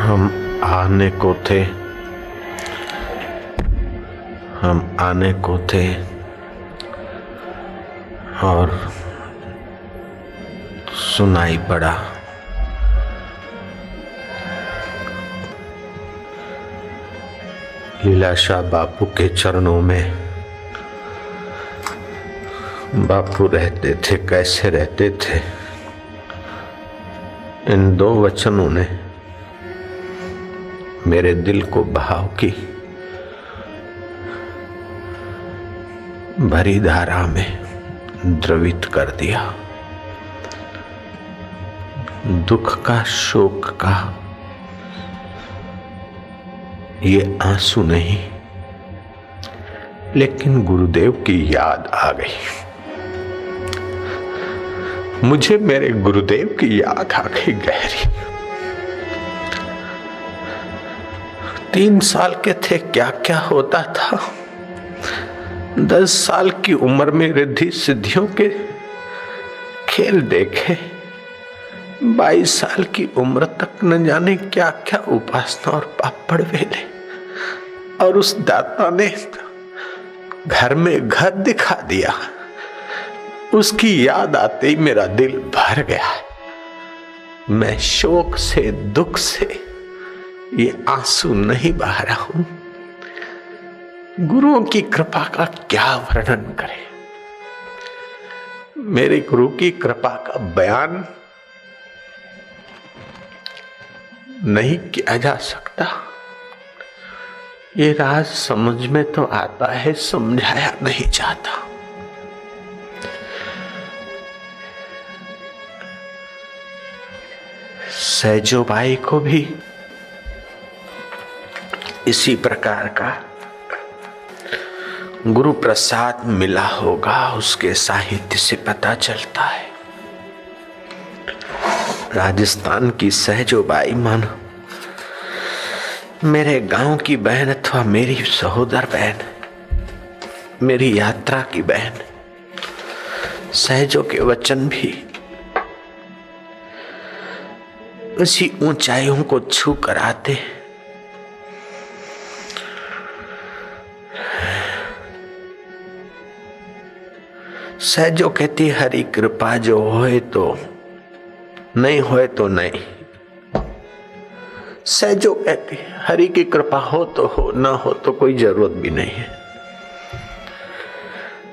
हम आने को थे, हम आने को थे और सुनाई पड़ा लीलाशाह बापू के चरणों में। बापू रहते थे, कैसे रहते थे, इन दो वचनों ने मेरे दिल को भाव की भरी धारा में द्रवित कर दिया। दुख का, शोक का ये आंसू नहीं, लेकिन गुरुदेव की याद आ गई। मुझे मेरे गुरुदेव की याद आ गई गहरी। 3 साल के थे, क्या क्या होता था। 10 साल की उम्र में रिद्धि सिद्धियों के खेल देखे। 22 साल की उम्र तक न जाने क्या क्या उपासना और पापड़ वेले, और उस दाता ने घर में घर दिखा दिया। उसकी याद आते ही मेरा दिल भर गया। मैं शोक से, दुख से ये आंसू नहीं बहा रहा हूं। गुरुओं की कृपा का क्या वर्णन करें। मेरे गुरु की कृपा का बयान नहीं किया जा सकता। ये राज समझ में तो आता है, समझाया नहीं जाता। सहजोबाई को भी इसी प्रकार का गुरु प्रसाद मिला होगा, उसके साहित्य से पता चलता है। राजस्थान की सहजोबाई मानो मेरे गांव की बहन अथवा मेरी सहोदर बहन, मेरी यात्रा की बहन। सहजों के वचन भी उसी ऊंचाइयों को छू कर आते। सहजो कहती हरि कृपा जो होए तो नहीं, होए तो नहीं। सहजो कहती हरि की कृपा हो तो हो, ना हो तो कोई जरूरत भी नहीं है।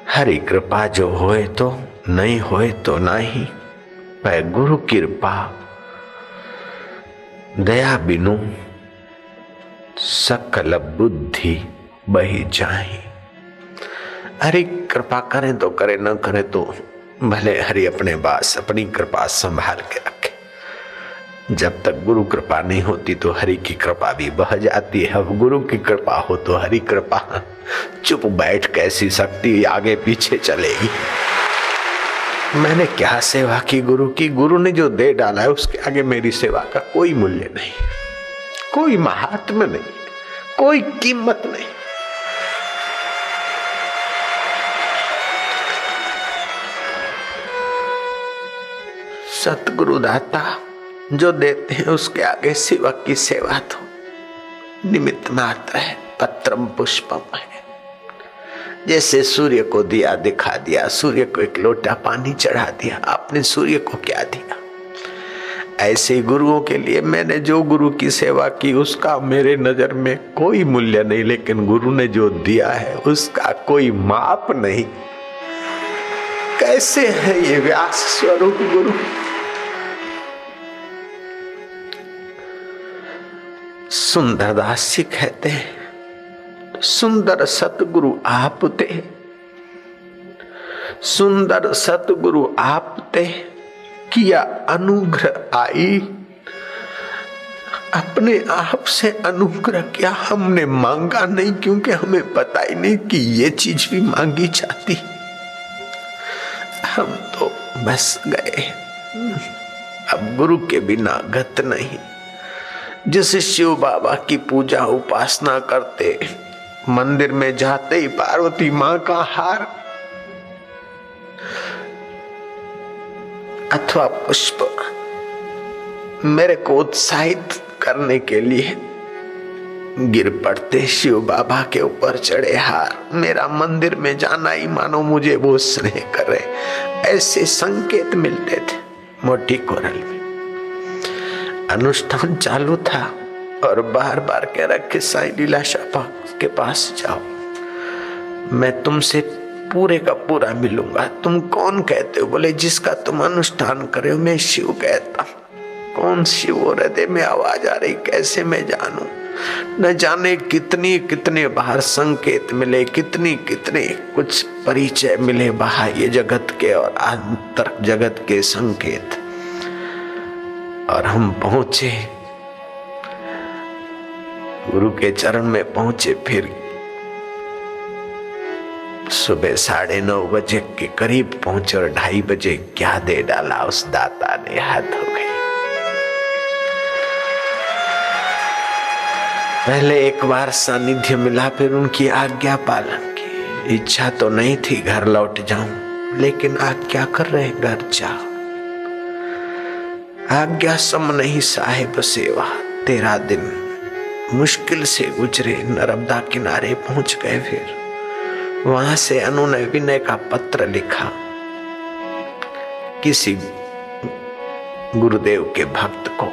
हरि कृपा जो होए तो नहीं, होए तो नहीं। पर गुरु कृपा दया बिनु सकल बुद्धि बही जाही। हरि कृपा करें तो करे, न करे तो भले हरि अपने पास अपनी कृपा संभाल के रखे। जब तक गुरु कृपा नहीं होती तो हरि की कृपा भी बह जाती है। अब गुरु की कृपा हो तो हरि कृपा चुप बैठ कैसी शक्ति आगे पीछे चलेगी। मैंने क्या सेवा की गुरु की। गुरु ने जो दे डाला है उसके आगे मेरी सेवा का कोई मूल्य नहीं, कोई महात्म्य नहीं, कोई कीमत नहीं। सतगुरु दाता जो देते हैं उसके आगे सेवक की सेवा तो निमित्त मात्र है, पत्रम पुष्पम है। जैसे सूर्य को दिया दिखा दिया, सूर्य को एक लोटा पानी चढ़ा दिया, आपने सूर्य को क्या दिया। ऐसे ही गुरुओं के लिए मैंने जो गुरु की सेवा की उसका मेरे नजर में कोई मूल्य नहीं, लेकिन गुरु ने जो दिया है उसका कोई माप नहीं। कैसे है ये व्यास स्वरूप गुरु। सुंदरदास जी कहते हैं सुंदर सतगुरु आप ते, सुंदर सतगुरु आप ते किया अनुग्रह आई। अपने आप से अनुग्रह किया, हमने मांगा नहीं, क्योंकि हमें पता ही नहीं कि ये चीज भी मांगी जाती। हम तो बस गए। अब गुरु के बिना गत नहीं। जिस शिव बाबा की पूजा उपासना करते, मंदिर में जाते ही पार्वती मां का हार अथवा पुष्प मेरे को उत्साहित करने के लिए गिर पड़ते, शिव बाबा के ऊपर चढ़े हार, मेरा मंदिर में जाना ही मानो मुझे वो स्नेह करे, ऐसे संकेत मिलते थे। मोटी कोरल में अनुष्ठान चालू था और बार बार कह रखे साईं लीलाशाह के पास जाओ, मैं तुमसे पूरे का पूरा मिलूंगा। तुम कौन कहते हो? बोले जिसका तुम अनुष्ठान करे हो मैं शिव कहता। कौन शिव? हृदय में आवाज आ रही, कैसे मैं जानूं? न जाने कितनी कितने बाहर संकेत मिले, कितनी कितने कुछ परिचय मिले बाह्य जगत के और आंतर जगत के संकेत। और हम पहुंचे, गुरु के चरण में पहुंचे। फिर सुबह 9:30 बजे के करीब पहुंचे और 2:30 बजे क्या दे डाला उस दाता ने, हद हो गई। पहले एक बार सानिध्य मिला, फिर उनकी आज्ञा पालन की। इच्छा तो नहीं थी घर लौट जाऊं, लेकिन आज्ञा कर रहे घर जा। आज्ञा सम नहीं साहिब सेवा। 13 दिन मुश्किल से गुजरे, नर्मदा किनारे पहुंच गए। फिर वहां से अनु ने विनय का पत्र लिखा किसी गुरुदेव के भक्त को।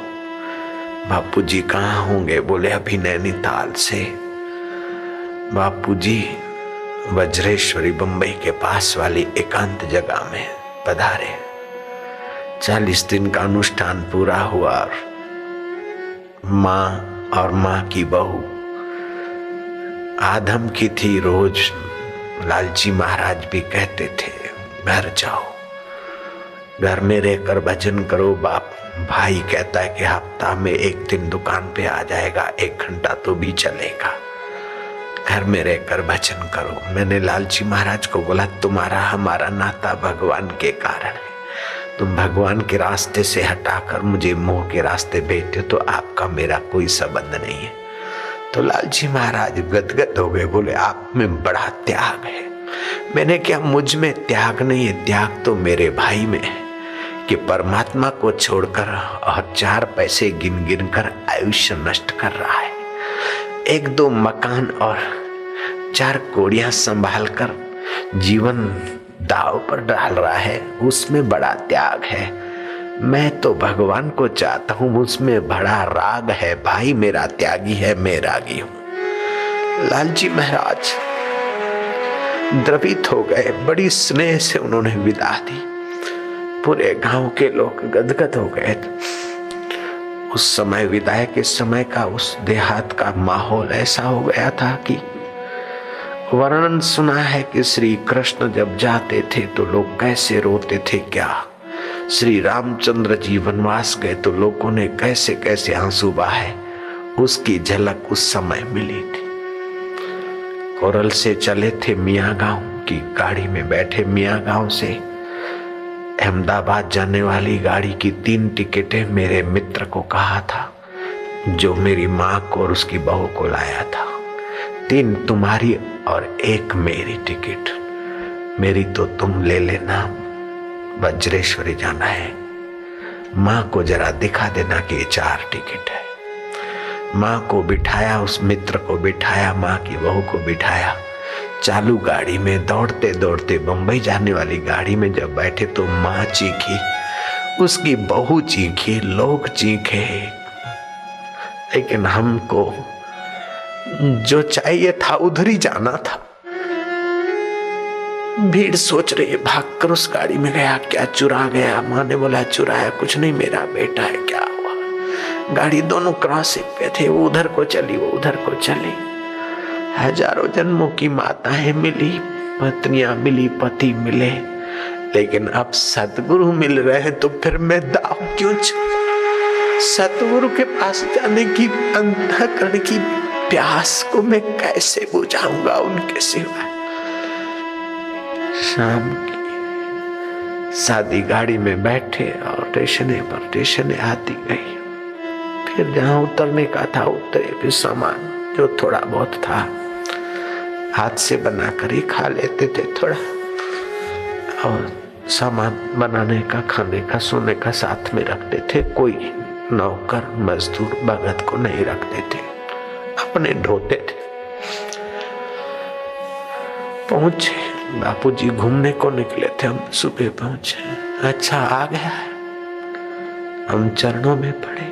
बापूजी कहाँ होंगे? बोले अभी नैनीताल से। बापूजी वज्रेश्वरी बंबई के पास वाली एकांत जगह में पधारे। 40 दिन का अनुष्ठान पूरा हुआ और माँ और माँ की बहू आधम की थी। रोज लालजी महाराज भी कहते थे घर जाओ, घर में रहकर भजन करो। बाप भाई कहता है कि हफ्ता में 1 दिन दुकान पे आ जाएगा, 1 घंटा तो भी चलेगा, घर में रहकर भजन करो। मैंने लालजी महाराज को बोला तुम्हारा हमारा नाता भगवान के कारण है, तुम भगवान के रास्ते से हटाकर मुझे मोह के रास्ते भेजते हो तो आपका मेरा कोई संबंध नहीं है। तो लालजी महाराज गदगद हो गए, बोले आप में बड़ा त्याग है। मैंने क्या? मुझ में त्याग नहीं है, त्याग तो मेरे भाई में है कि परमात्मा को छोड़कर और 4 पैसे गिन गिन कर आयुष्य नष्ट कर रहा है। 1-2 मकान और 4 कोड़ियां संभाल कर जीवन दाव पर डाल रहा है, उसमें बड़ा त्याग है। मैं तो भगवान को चाहता हूं, उसमें बड़ा राग है। भाई मेरा त्यागी है, मैं रागी हूं। लालजी महाराज द्रवित हो गए, बड़ी स्नेह से उन्होंने विदा दी। पूरे गांव के लोग गदगद हो गए। उस समय विदाई के समय का उस देहात का माहौल ऐसा हो गया था कि वर्णन सुना है कि श्री कृष्ण जब जाते थे तो लोग कैसे रोते थे। क्या श्री रामचंद्र जी वनवास गए तो लोगों ने कैसे कैसे आंसू बहाए, उसकी झलक उस समय मिली थी। कोरल से चले थे मियाँ गांव की गाड़ी में बैठे। मियाँ गांव से अहमदाबाद जाने वाली गाड़ी की 3 टिकटें मेरे मित्र को कहा था, जो मेरी माँ को और उसकी बहू को लाया था। 3 तुम्हारी और 1 मेरी टिकट। मेरी तो तुम ले लेना, वज्रेश्वरी जाना है। माँ को जरा दिखा देना कि ये 4 टिकट है। माँ को बिठाया, उस मित्र को बिठाया, माँ की बहू को बिठाया। चालू गाड़ी में दौड़ते दौड़ते बंबई जाने वाली गाड़ी में जब बैठे तो माँ चीखी, उसकी बहू चीखी, लोग चीखे, लेकिन हमको जो चाहिए था उधर ही जाना था। भीड़ सोच रही है, भागकर उस गाड़ी में गया, क्या चुरा गया? माँ ने बोला चुराया कुछ नहीं, मेरा बेटा है। क्या हुआ? गाड़ी दोनों क्रॉसिंग पे थे, वो उधर को चली, वो उधर को चली। हजारों जन्मों की माताएं मिली, पत्नियां मिली, पति मिले, लेकिन अब सतगुरु मिल रहे हैं तो फिर मैं दाव क्यों छोड़ूं? सतगुरु के पास जाने की अंतःकरण की प्यास को मैं कैसे बुझाऊंगा उनके सिवा? शाम की सादी गाड़ी में बैठे और स्टेशन आती गई। फिर जहां उतरने का था उतरे। फिर सामान जो थोड़ा बहुत था हाथ से बनाकर ही खा लेते थे थोड़ा, और सामान बनाने का, खाने का, सोने का साथ में रखते थे। कोई नौकर मजदूर भगत को नहीं रखते थे, अपने ढोते थे। पहुंचे, बापूजी घूमने को निकले थे, हम सुबह पहुंचे। अच्छा आ गया है, हम चरणों में पड़े।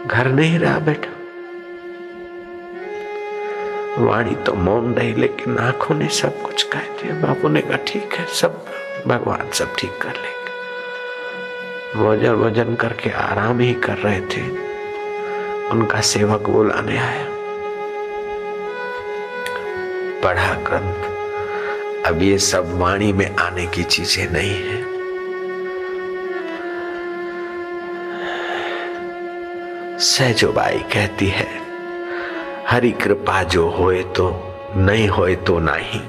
घर नहीं रहा बेटा। वाणी तो मौन रही, लेकिन आंखों ने सब कुछ कह दिया। बापू ने कहा ठीक है, सब भगवान सब ठीक कर लेंगे। भोजन भोजन करके आराम ही कर रहे थे, उनका सेवक बुलाने आया। पढ़ा ग्रंथ। अब ये सब वाणी में आने की चीजें नहीं है। सहजोबाई कहती है, हरि कृपा जो होए तो नहीं होए तो नहीं,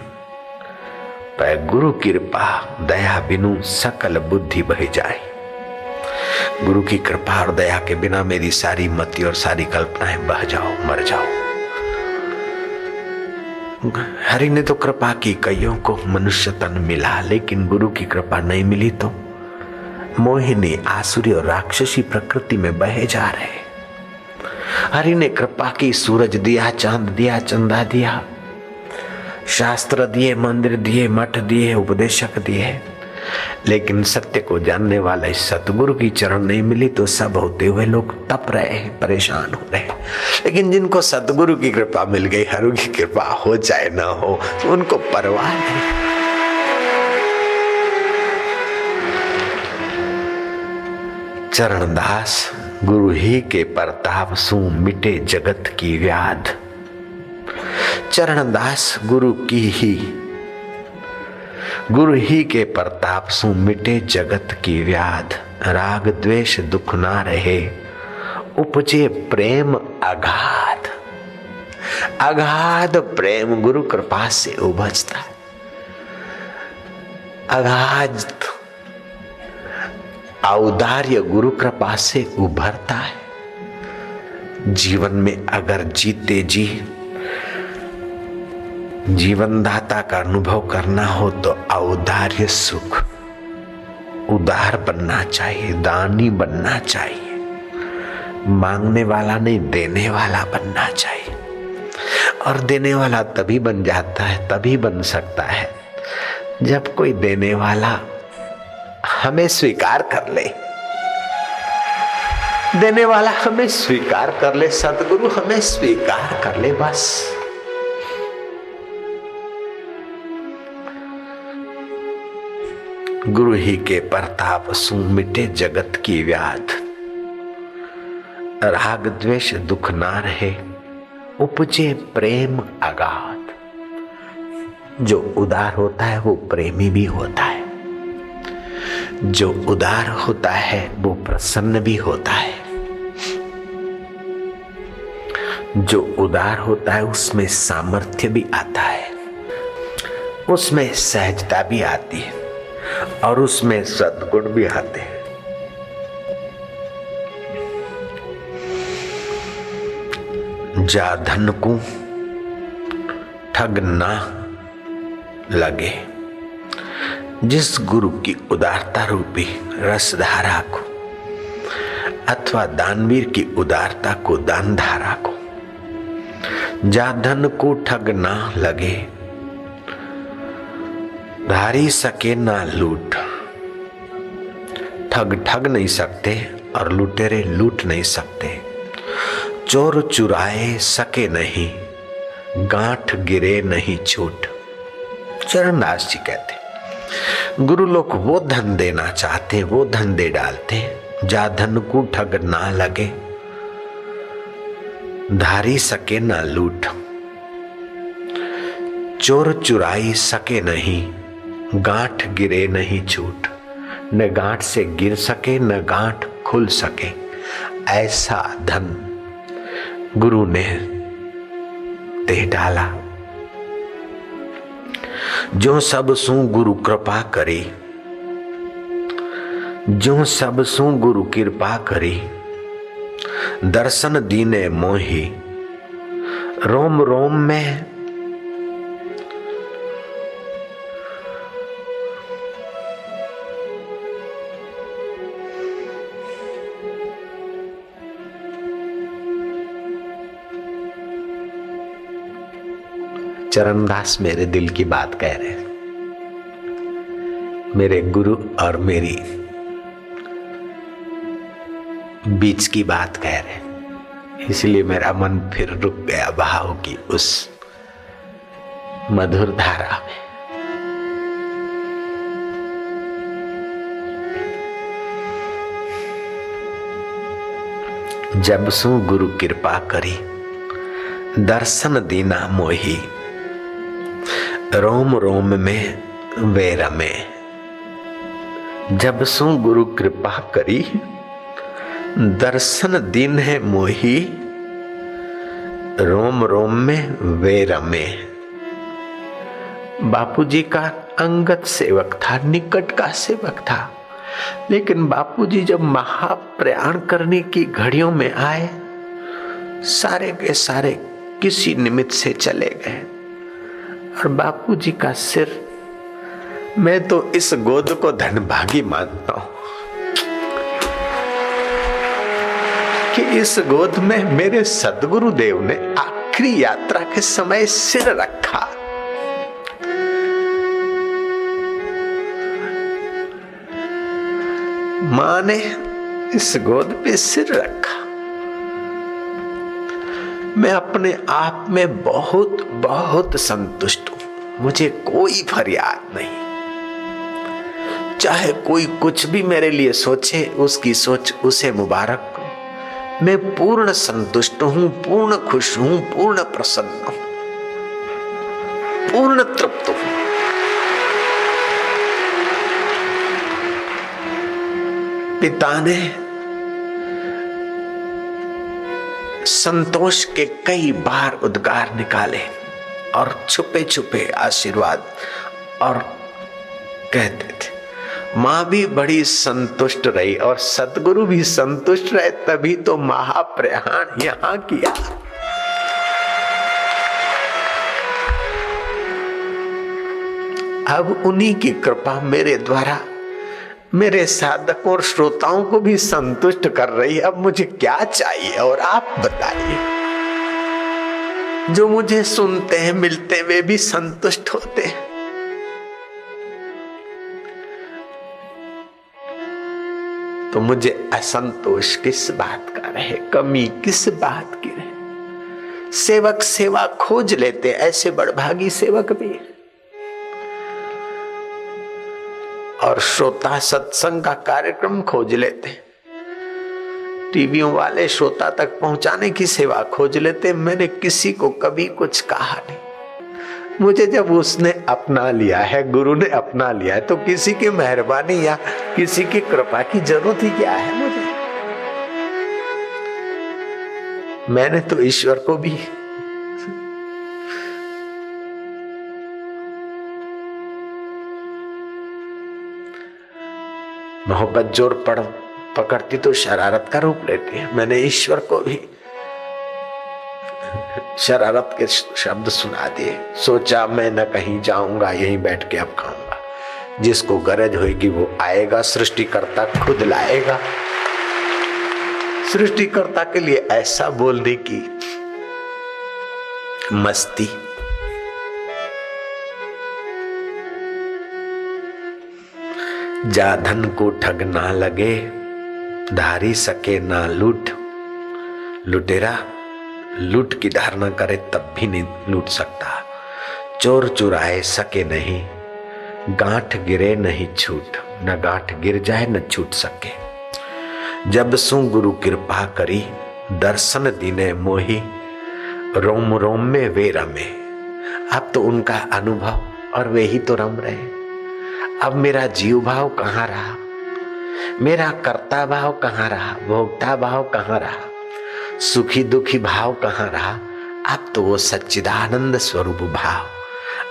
पर गुरु कृपा दया बिनु सकल बुद्धि बह जाए। गुरु की कृपा और दया के बिना मेरी सारी मति और सारी कल्पनाएं बह जाओ, मर जाओ। हरि ने तो कृपा की, कईयों को मनुष्य तन मिला, लेकिन गुरु की कृपा नहीं मिली तो मोहिनी, आसुरी और राक्षसी प्रकृति में बहे जा रहे। हरि ने कृपा की, सूरज दिया, चांद दिया, चंदा दिया, शास्त्र दिए, मंदिर दिए, मठ दिए, उपदेशक दिए, लेकिन सत्य को जानने वाले सतगुरु की चरण नहीं मिली तो सब होते हुए लोग तप रहे हैं, परेशान हो रहे हैं। लेकिन जिनको सतगुरु की कृपा मिल गई, हरु की कृपा हो चाहे ना हो, तो उनको परवाह नहीं। चरणदास गुरु ही के प्रताप सु मिटे जगत की व्याध। चरणदास गुरु ही के प्रताप सु मिटे जगत की व्याध। राग द्वेष दुख ना रहे, उपजे प्रेम अगाध। अगाध प्रेम गुरु कृपा से उपजता है। अगाध औदार्य गुरु कृपा से उभरता है। जीवन में अगर जीते जी जीवन दाता का अनुभव करना हो तो औदार्य सुख, उदार बनना चाहिए, दानी बनना चाहिए, मांगने वाला नहीं देने वाला बनना चाहिए। और देने वाला तभी बन जाता है, तभी बन सकता है जब कोई देने वाला हमें स्वीकार कर ले। देने वाला हमें स्वीकार कर ले, सतगुरु हमें स्वीकार कर ले, बस। गुरु ही के प्रताप सु मिटे जगत की व्याध। राग द्वेष दुख ना रहे, उपजे प्रेम अगाध। जो उदार होता है वो प्रेमी भी होता है, जो उदार होता है वो प्रसन्न भी होता है, जो उदार होता है उसमें सामर्थ्य भी आता है, उसमें सहजता भी आती है और उसमें सद्गुण भी आते हैं। जा धन को ठग ना लगे। जिस गुरु की उदारता रूपी रसधारा को अथवा दानवीर की उदारता को, दान धारा को, जा धन को ठग ना लगे, धारी सके ना लूट। ठग नहीं सकते और लुटेरे लूट नहीं सकते। चोर चुराए सके नहीं, गांठ गिरे नहीं छूट। चरणदास जी कहते गुरु लोग वो धन देना चाहते, वो धन दे डालते, जा धन को ठग ना लगे, धारी सके ना लूट। चोर चुराई सके नहीं, गांठ गिरे नहीं छूट। न गांठ से गिर सके, न गांठ खुल सके, ऐसा धन गुरु ने दे डाला। जो सब सु गुरु कृपा करी, जो सब सु गुरु कृपा करी, दर्शन दीने मोही, रोम रोम में चरणदास मेरे दिल की बात कह रहे हैं, मेरे गुरु और मेरी बीच की बात कह रहे हैं। इसलिए मेरा मन फिर रुक गया भाव की उस मधुर धारा में। जब सु गुरु कृपा करी दर्शन दीना मोही, रोम रोम में वे रमे। जब सु गुरु कृपा करी दर्शन दीन है मोही, रोम रोम में वे रमे। बापूजी का अंगत सेवक था, निकट का सेवक था, लेकिन बापूजी जब महाप्रयाण करने की घड़ियों में आए, सारे के सारे किसी निमित्त से चले गए। और बापूजी का सिर, मैं तो इस गोद को धनभागी मानता हूं कि इस गोद में मेरे सद्गुरु देव ने आखिरी यात्रा के समय सिर रखा। मां ने इस गोद पे सिर रखा। मैं अपने आप में बहुत बहुत संतुष्ट हूं, मुझे कोई फरियाद नहीं। चाहे कोई कुछ भी मेरे लिए सोचे, उसकी सोच उसे मुबारक। मैं पूर्ण संतुष्ट हूं, पूर्ण खुश हूं, पूर्ण प्रसन्न हूं, पूर्ण तृप्त हूं। पिता ने संतोष के कई बार उद्गार निकाले और छुपे छुपे आशीर्वाद, और कहते थे। मां भी बड़ी संतुष्ट रही और सतगुरु भी संतुष्ट रहे, तभी तो महाप्रयाण यहां किया। अब उन्हीं की कृपा मेरे द्वारा मेरे साधकों और श्रोताओं को भी संतुष्ट कर रही है। अब मुझे क्या चाहिए और आप बताइए। जो मुझे सुनते हैं, मिलते, वे भी संतुष्ट होते हैं। तो मुझे असंतोष किस बात का रहे, कमी किस बात की रहे। सेवक सेवा खोज लेते, ऐसे बड़भागी सेवक भी, और श्रोता सत्संग का कार्यक्रम खोज लेते, टीवियों वाले श्रोता तक पहुंचाने की सेवा खोज लेते। मैंने किसी को कभी कुछ कहा नहीं। मुझे जब उसने अपना लिया है, गुरु ने अपना लिया है, तो किसी की मेहरबानी या किसी की कृपा की जरूरत ही क्या है मुझे। मैंने तो ईश्वर को भी मोहब्बत जोर पकड़ती तो शरारत का रूप लेती है। मैंने ईश्वर को भी शरारत के शब्द सुना दिए। सोचा मैं न कहीं जाऊंगा, यहीं बैठ के अब खाऊंगा। जिसको गरज होगी वो आएगा, सृष्टिकर्ता खुद लाएगा। सृष्टिकर्ता के लिए ऐसा बोलने की मस्ती। जा धन को ठग ना लगे, धारी सके ना लूट। लुटेरा लूट की धारणा करे तब भी नहीं लूट सकता। चोर चुराए सके नहीं, गांठ गिरे नहीं छूट। न गांठ गिर जाए न छूट सके। जब सु गुरु कृपा करी, दर्शन दीने मोही। रोम रोम में वे रमे। अब तो उनका अनुभव और वे ही तो रम रहे। अब मेरा जीव भाव कहाँ रहा, मेरा कर्ता भाव कहाँ रहा, भोक्ता भाव कहाँ रहा, सुखी दुखी भाव कहाँ रहा। अब तो वो सच्चिदानंद स्वरूप भाव,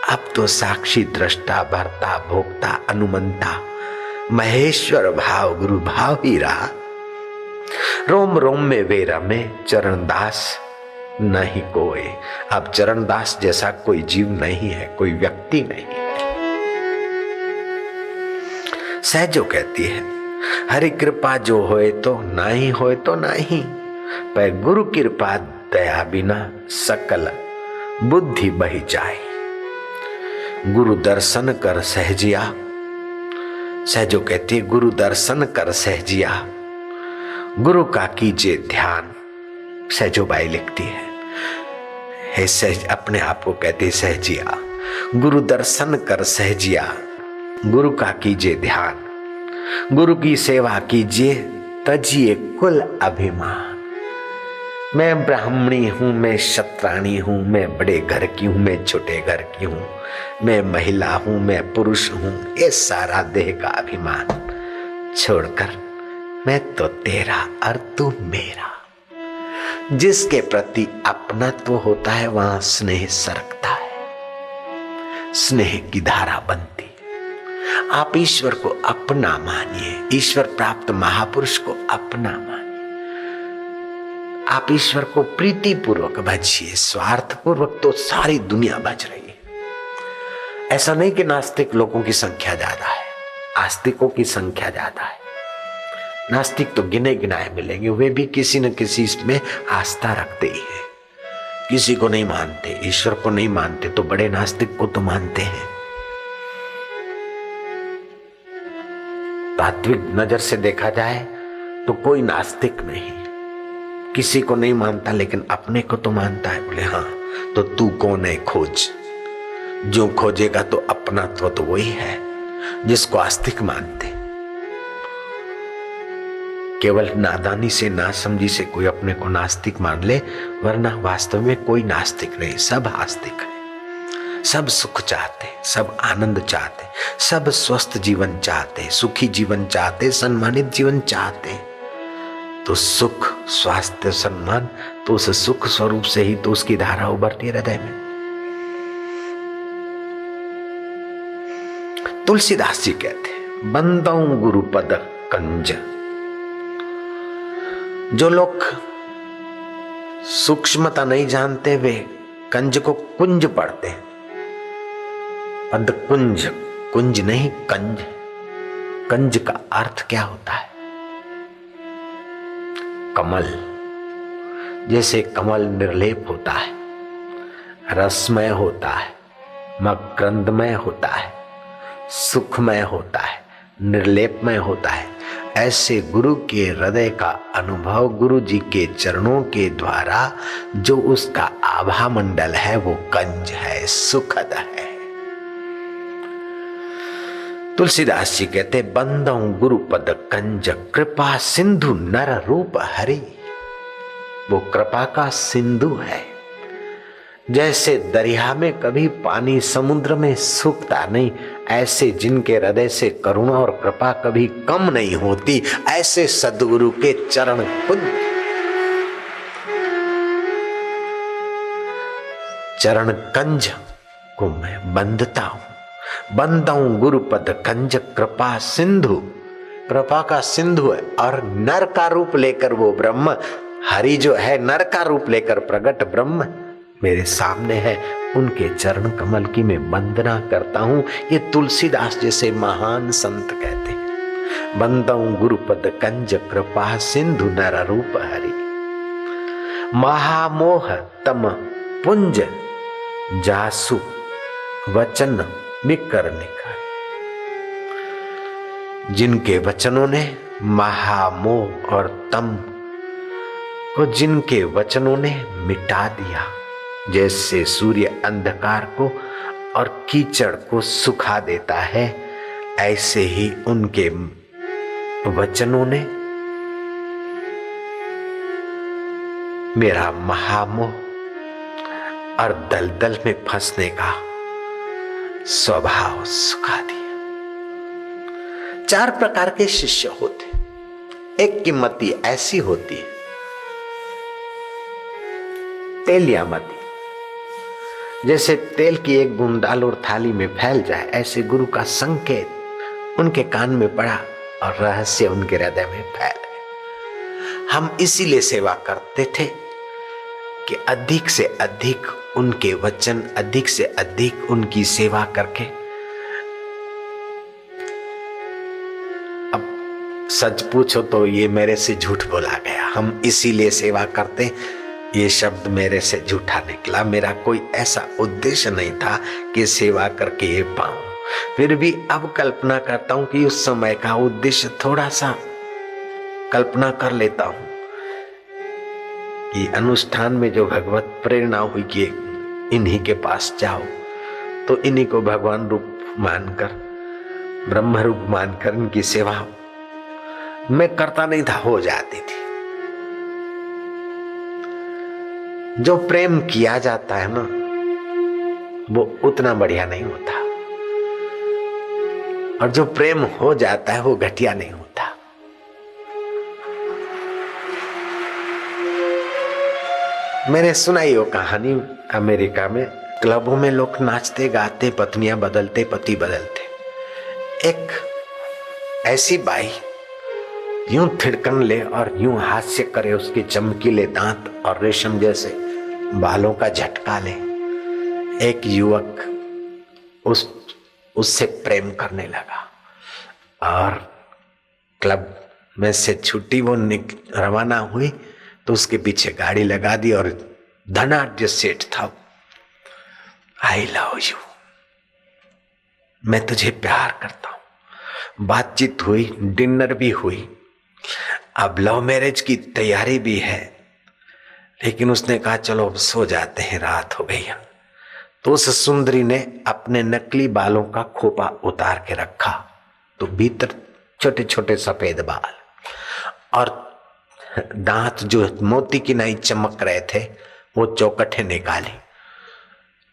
अब तो साक्षी दृष्टा भर्ता भोक्ता अनुमंता महेश्वर भाव गुरु भाव ही रहा। रोम रोम में वे रमे, चरणदास नहीं कोई। अब चरणदास जैसा कोई जीव नहीं है, कोई व्यक्ति नहीं है। सहजो कहती है, हरि कृपा जो होए तो नाही, होए तो नाही। पर गुरु कृपा दया बिना सकल बुद्धि बही जाए। गुरु दर्शन कर सहजिया। सहजो कहती है गुरु दर्शन कर सहजिया, गुरु का कीजिए ध्यान। सहजो बाई लिखती है सहज, अपने आप को कहती सहजिया, गुरु दर्शन कर सहजिया, गुरु का कीजिए ध्यान, गुरु की सेवा कीजिए, तजिए कुल अभिमान। मैं ब्राह्मणी हूं, मैं क्षत्राणी हूं, मैं बड़े घर की हूं, मैं छोटे घर की हूं, मैं महिला हूं, मैं पुरुष हूं, ये सारा देह का अभिमान छोड़कर मैं तो तेरा और तू मेरा। जिसके प्रति अपनत्व होता है वहां स्नेह सरकता है, स्नेह की धारा बनती है। आप ईश्वर को अपना मानिए, ईश्वर प्राप्त महापुरुष को अपना मानिए। आप ईश्वर को प्रीति पूर्वक भजिए, स्वार्थ पूर्वक तो सारी दुनिया भज रही है। ऐसा नहीं कि नास्तिक लोगों की संख्या ज्यादा है, आस्तिकों की संख्या ज्यादा है। नास्तिक तो गिने गिनाए मिलेंगे, वे भी किसी न किसी में आस्था रखते ही है। किसी को नहीं मानते, ईश्वर को नहीं मानते तो बड़े नास्तिक को तो मानते हैं। तात्विक नजर से देखा जाए तो कोई नास्तिक नहीं, किसी को नहीं मानता लेकिन अपने को तो मानता है। बोले हाँ तो तू कौन है खोज, जो खोजेगा तो अपना तो वही है जिसको आस्तिक मानते। केवल नादानी से, नासमझी से कोई अपने को नास्तिक मान ले, वरना वास्तव में कोई नास्तिक नहीं, सब आस्तिक है। सब सुख चाहते, सब आनंद चाहते, सब स्वस्थ जीवन चाहते, सुखी जीवन चाहते, सम्मानित जीवन चाहते। तो सुख, स्वास्थ्य, सम्मान तो उस सुख स्वरूप से ही तो उसकी धारा उभरती है हृदय में। तुलसीदास जी कहते हैं बंदऊ गुरुपद कंज। जो लोग सूक्ष्मता नहीं जानते वे कंज को कुंज पढ़ते हैं। पद कुंज, कुंज नहीं कंज। कंज का अर्थ क्या होता है? कमल। जैसे कमल निर्लेप होता है, रसमय होता है, मकरंदमय होता है, सुखमय होता है, निर्लेपमय होता है, ऐसे गुरु के हृदय का अनुभव गुरु जी के चरणों के द्वारा जो उसका आभा मंडल है वो कंज है, सुखद है। तुलसीदास जी कहते बंदऊ गुरुपद कंज, कृपा सिंधु नर रूप हरि। वो कृपा का सिंधु है। जैसे दरिया में कभी पानी समुद्र में सूखता नहीं, ऐसे जिनके हृदय से करुणा और कृपा कभी कम नहीं होती, ऐसे सद्गुरु के चरण कुंज, चरण कंज को मैं बंदता हूं। बंदऊ गुरुपद कंज कृपा सिंधु। कृपा का सिंधु है और नर का रूप लेकर वो ब्रह्म, हरि जो है नर का रूप लेकर प्रकट ब्रह्म मेरे सामने है। उनके चरण कमल की मैं वंदना करता हूं। ये तुलसीदास जैसे महान संत कहते हैं बंदऊ गुरुपद कंज कृपा सिंधु नर रूप हरि। महामोह तम पुंज जासु वचन निकर निकर। जिनके वचनों ने महामोह और तम को, जिनके वचनों ने मिटा दिया, जैसे सूर्य अंधकार को और कीचड़ को सुखा देता है, ऐसे ही उनके वचनों ने मेरा महामोह और दलदल में फंसने का स्वभाव सुखा दिया। 4 प्रकार के शिष्य होते। एक की मति ऐसी होती है तेलिया मति, जैसे तेल की एक बूंद डाल और थाली में फैल जाए, ऐसे गुरु का संकेत उनके कान में पड़ा और रहस्य उनके हृदय में फैल गए। हम इसीलिए सेवा करते थे कि अधिक से अधिक उनके वचन, अधिक से अधिक उनकी सेवा करके, अब सच पूछो तो ये मेरे से झूठ बोला गया। हम इसीलिए सेवा करते ये शब्द मेरे से झूठा निकला। मेरा कोई ऐसा उद्देश्य नहीं था कि सेवा करके ये पाऊं। फिर भी अब कल्पना करता हूं कि उस समय का उद्देश्य थोड़ा सा कल्पना कर लेता हूं कि अनुष्ठान में जो भगवत प्रेरणा हुई कि इन्हीं के पास जाओ, तो इन्हीं को भगवान रूप मानकर, ब्रह्म रूप मानकर इनकी सेवा मैं करता नहीं था, हो जाती थी। जो प्रेम किया जाता है ना, वो उतना बढ़िया नहीं होता, और जो प्रेम हो जाता है वो घटिया नहीं होता। मैंने सुनाई वो कहानी, अमेरिका में क्लबों में लोग नाचते गाते, पत्नियां बदलते, पति बदलते। एक ऐसी बाई यूं थिड़कन ले और यूं हास्य करे, उसके चमकीले दांत और रेशम जैसे बालों का झटका ले। एक युवक उससे प्रेम करने लगा और क्लब में से छुट्टी वो रवाना हुई तो उसके पीछे गाड़ी लगा दी और धनाढ्य सेठ था। आई लव यू, मैं तुझे प्यार करता हूं। बातचीत हुई, डिनर भी हुई, अब लव मैरिज की तैयारी भी है, लेकिन उसने कहा चलो अब सो जाते हैं, रात हो गई है। तो उस सुंदरी ने अपने नकली बालों का खोपा उतार के रखा, तो भीतर छोटे छोटे सफेद बाल और दांत जो मोती की नाई चमक रहे थे वो चौकठे निकाली।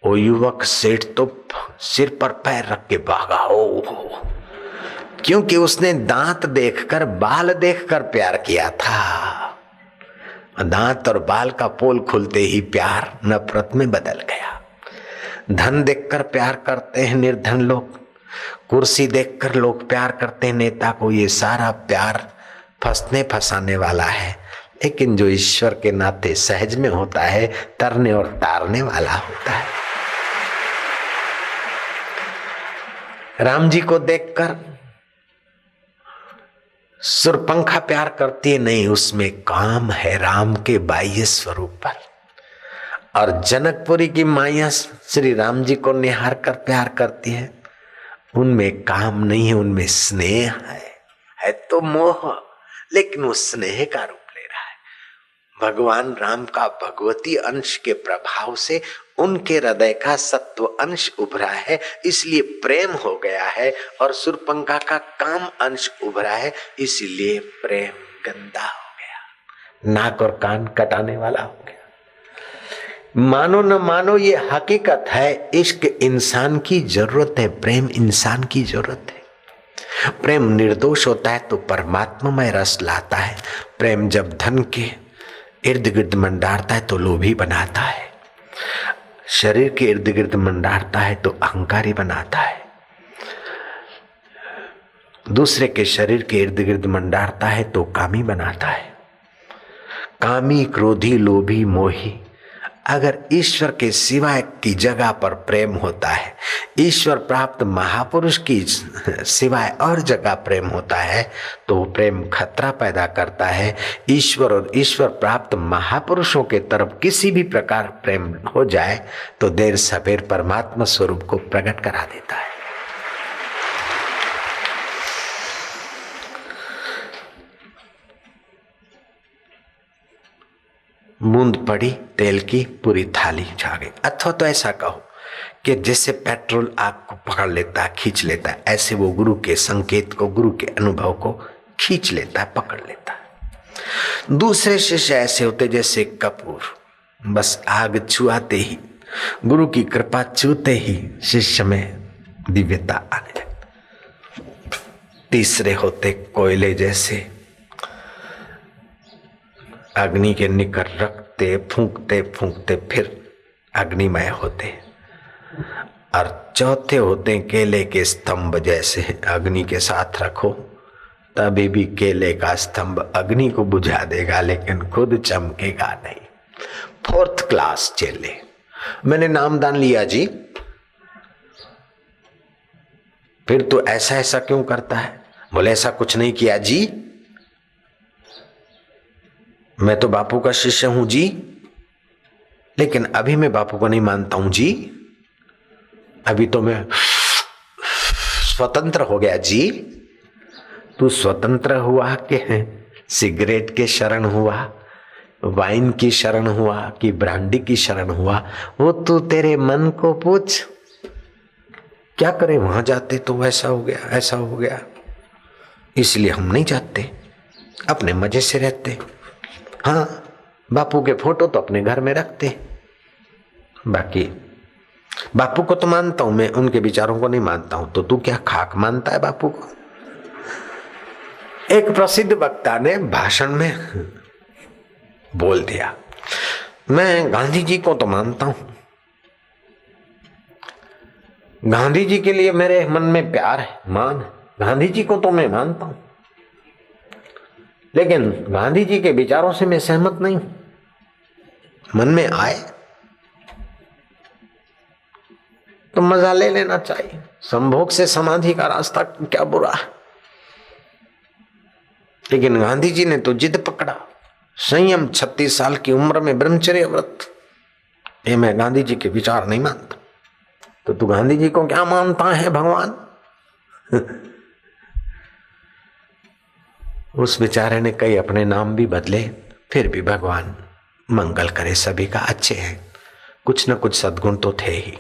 वो युवक सेठ तो सिर पर पैर रख के भागा हो, क्योंकि उसने दांत देखकर, बाल देखकर प्यार किया था। दांत और बाल का पोल खुलते ही प्यार नफरत में बदल गया। धन देखकर प्यार करते हैं निर्धन लोग, कुर्सी देखकर लोग प्यार करते हैं नेता को। ये सारा प्यार फंसने फंसाने वाला है, लेकिन जो ईश्वर के नाते सहज में होता है, तरने और तारने वाला होता है। राम जी को देखकर सुरपंखा प्यार करती है, नहीं, उसमें काम है राम के बाह्य स्वरूप पर। और जनकपुरी की माया श्री राम जी को निहार कर प्यार करती है, उनमें काम नहीं है, उनमें स्नेह है तो मोह, लेकिन वो स्नेह का रूप ले रहा है। भगवान राम का भगवती अंश के प्रभाव से उनके हृदय का सत्व अंश उभरा है, इसलिए प्रेम हो गया है, और सुरपंखा का काम अंश उभरा है, इसलिए प्रेम गंदा हो गया, नाक और कान कटाने वाला हो गया। मानो न मानो ये हकीकत है, इश्क इंसान की जरूरत है, प्रेम इंसान की जरूरत है। प्रेम निर्दोष होता है तो परमात्मामय रस लाता है। प्रेम जब धन के इर्द गिर्द मंडारता है तो लोभी बनाता है, शरीर के इर्द गिर्द मंडारता है तो अहंकारी बनाता है, दूसरे के शरीर के इर्द गिर्द मंडारता है तो कामी बनाता है। कामी, क्रोधी, लोभी, मोही। अगर ईश्वर के सिवाय की जगह पर प्रेम होता है, ईश्वर प्राप्त महापुरुष की सिवाय और जगह प्रेम होता है, तो प्रेम खतरा पैदा करता है। ईश्वर और ईश्वर प्राप्त महापुरुषों के तरफ किसी भी प्रकार प्रेम हो जाए तो देर सवेर परमात्मा स्वरूप को प्रकट करा देता है। बूंद पड़ी तेल की पूरी थाली छा गई। अथवा तो ऐसा कहो कि जैसे पेट्रोल आग को पकड़ लेता है, खींच लेता है, ऐसे वो गुरु के संकेत को, गुरु के अनुभव को खींच लेता है, पकड़ लेता है। दूसरे शिष्य ऐसे होते जैसे कपूर, बस आग छुआते ही, गुरु की कृपा छूते ही शिष्य में दिव्यता आने लगती। तीसरे होते कोयले जैसे, अग्नि के निकट रखते, फूंकते फूंकते फिर अग्निमय होते। और चौथे होते केले के स्तंभ जैसे, अग्नि के साथ रखो तभी भी केले का स्तंभ अग्नि को बुझा देगा, लेकिन खुद चमकेगा नहीं। फोर्थ क्लास चेले। मैंने नामदान लिया जी, फिर तो ऐसा ऐसा क्यों करता है? बोले ऐसा कुछ नहीं किया जी, मैं तो बापू का शिष्य हूं जी। लेकिन अभी मैं बापू को नहीं मानता हूं जी, अभी तो मैं स्वतंत्र हो गया जी। तू स्वतंत्र हुआ कि सिगरेट के शरण हुआ, वाइन की शरण हुआ कि ब्रांडी की शरण हुआ, वो तू तेरे मन को पूछ। क्या करे, वहां जाते तो ऐसा हो गया ऐसा हो गया, इसलिए हम नहीं जाते, अपने मजे से रहते। हाँ, बापू के फोटो तो अपने घर में रखते, बाकी बापू को तो मानता हूं मैं, उनके विचारों को नहीं मानता हूं। तो तू क्या खाक मानता है बापू को? एक प्रसिद्ध वक्ता ने भाषण में बोल दिया, मैं गांधी जी को तो मानता हूं, गांधी जी के लिए मेरे मन में प्यार है, मान, गांधी जी को तो मैं मानता हूं, लेकिन गांधी जी के विचारों से मैं सहमत नहीं हूं। मन में आए तो मजा ले लेना चाहिए, संभोग से समाधि का रास्ता क्या बुरा है। लेकिन गांधी जी ने तो जिद पकड़ा, संयम, 36 साल की उम्र में ब्रह्मचर्य व्रत। ये मैं गांधी जी के विचार नहीं मानता। तो तू गांधी जी को क्या मानता है भगवान? उस बेचारे ने कई अपने नाम भी बदले, फिर भी भगवान मंगल करे सभी का, अच्छे हैं, कुछ न कुछ सद्गुण तो थे ही।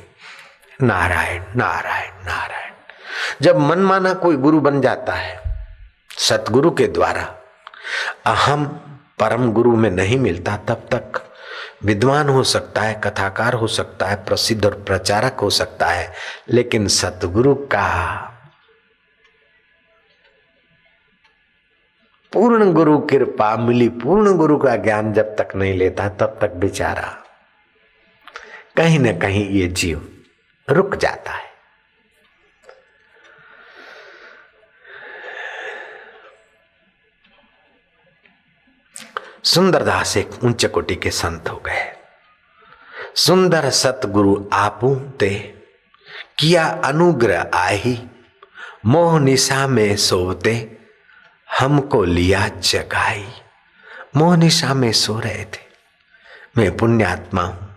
नारायण नारायण नारायण। जब मनमाना कोई गुरु बन जाता है सतगुरु के द्वारा, अहम परम गुरु में नहीं मिलता, तब तक विद्वान हो सकता है, कथाकार हो सकता है, प्रसिद्ध और प्रचारक हो सकता है, लेकिन सतगुरु का पूर्ण गुरु कृपा मिली, पूर्ण गुरु का ज्ञान जब तक नहीं लेता तब तक बेचारा कहीं न कहीं ये जीव रुक जाता है। सुंदरदास एक उच्च कोटि के संत हो गए। सुंदर सतगुरु आपू ते किया अनुग्रह आही, मोह निशा में सोते हमको लिया जगाई। मोह निशा में सो रहे थे, मैं पुण्यात्मा हूं,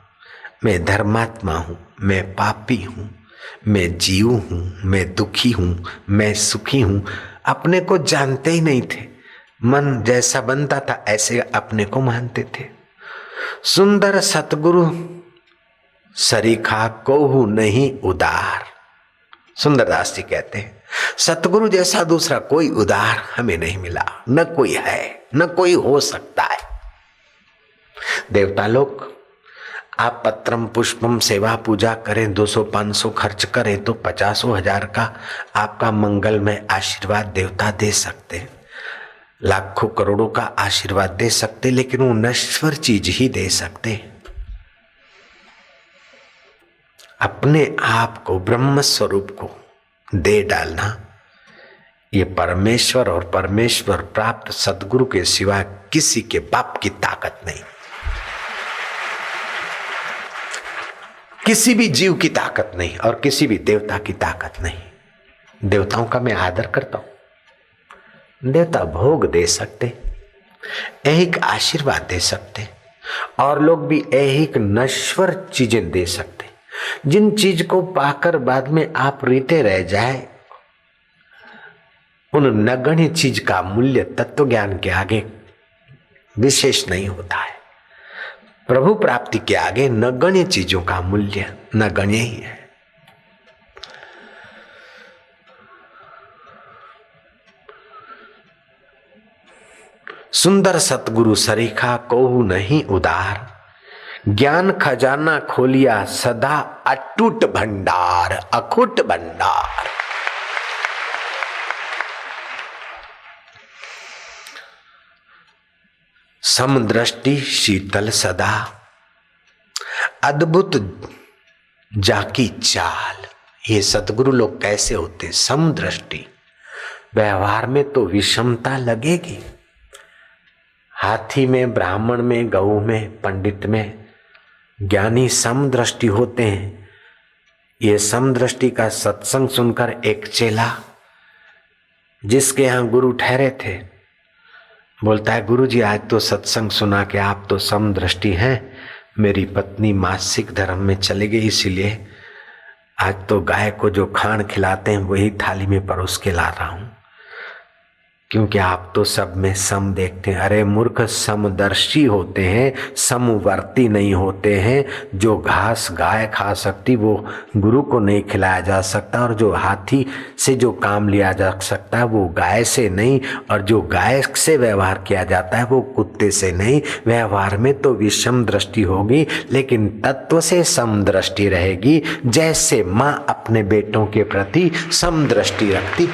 मैं धर्मात्मा हूं, मैं पापी हूं, मैं जीव हूं, मैं दुखी हूं, मैं सुखी हूं, अपने को जानते ही नहीं थे। मन जैसा बनता था ऐसे अपने को मानते थे। सुंदर सतगुरु सरीखा कोहू नहीं उदार। सुंदरदास जी कहते हैं, सतगुरु जैसा दूसरा कोई उदार हमें नहीं मिला, न कोई है, न कोई हो सकता है। देवता लोग आप पत्रम पुष्पम सेवा पूजा करें, 200-500 खर्च करें तो 50,000 का आपका मंगलमय आशीर्वाद देवता दे सकते, लाखों करोड़ों का आशीर्वाद दे सकते, लेकिन वो नश्वर चीज ही दे सकते। अपने आप को, ब्रह्म स्वरूप को दे डालना, ये परमेश्वर और परमेश्वर प्राप्त सद्गुरु के सिवा किसी के बाप की ताकत नहीं, किसी भी जीव की ताकत नहीं और किसी भी देवता की ताकत नहीं। देवताओं का मैं आदर करता हूं, देवता भोग दे सकते, ऐहिक आशीर्वाद दे सकते, और लोग भी ऐहिक नश्वर चीजें दे सकते। जिन चीज को पाकर बाद में आप रीते रह जाए, उन नगण्य चीज का मूल्य तत्व ज्ञान के आगे विशेष नहीं होता है। प्रभु प्राप्ति के आगे नगण्य चीजों का मूल्य नगण्य ही है। सुंदर सतगुरु सरीखा कोहू नहीं उदार, ज्ञान खजाना खोलिया सदा अटूट भंडार, अखुट भंडार। समदृष्टि शीतल सदा, अद्भुत जाकी चाल। ये सतगुरु लोग कैसे होते? समदृष्टि, व्यवहार में तो विषमता लगेगी, हाथी में, ब्राह्मण में, गऊ में, पंडित में, ज्ञानी समदृष्टि होते हैं। ये समदृष्टि का सत्संग सुनकर एक चेला जिसके यहां गुरु ठहरे थे बोलता है, गुरु जी आज तो सत्संग सुना के आप तो समदृष्टि हैं, मेरी पत्नी मासिक धर्म में चली गई, इसीलिए आज तो गाय को जो खाण खिलाते हैं वही थाली में परोस के ला रहा हूं, क्योंकि आप तो सब में सम देखते हैं। अरे मूर्ख, समदर्शी होते हैं, समवर्ती नहीं होते हैं। जो घास गाय खा सकती वो गुरु को नहीं खिलाया जा सकता, और जो हाथी से जो काम लिया जा सकता है वो गाय से नहीं, और जो गाय से व्यवहार किया जाता है वो कुत्ते से नहीं। व्यवहार में तो विषम दृष्टि होगी, लेकिन तत्व से समदृष्टि रहेगी। जैसे माँ अपने बेटों के प्रति समदृष्टि रखती।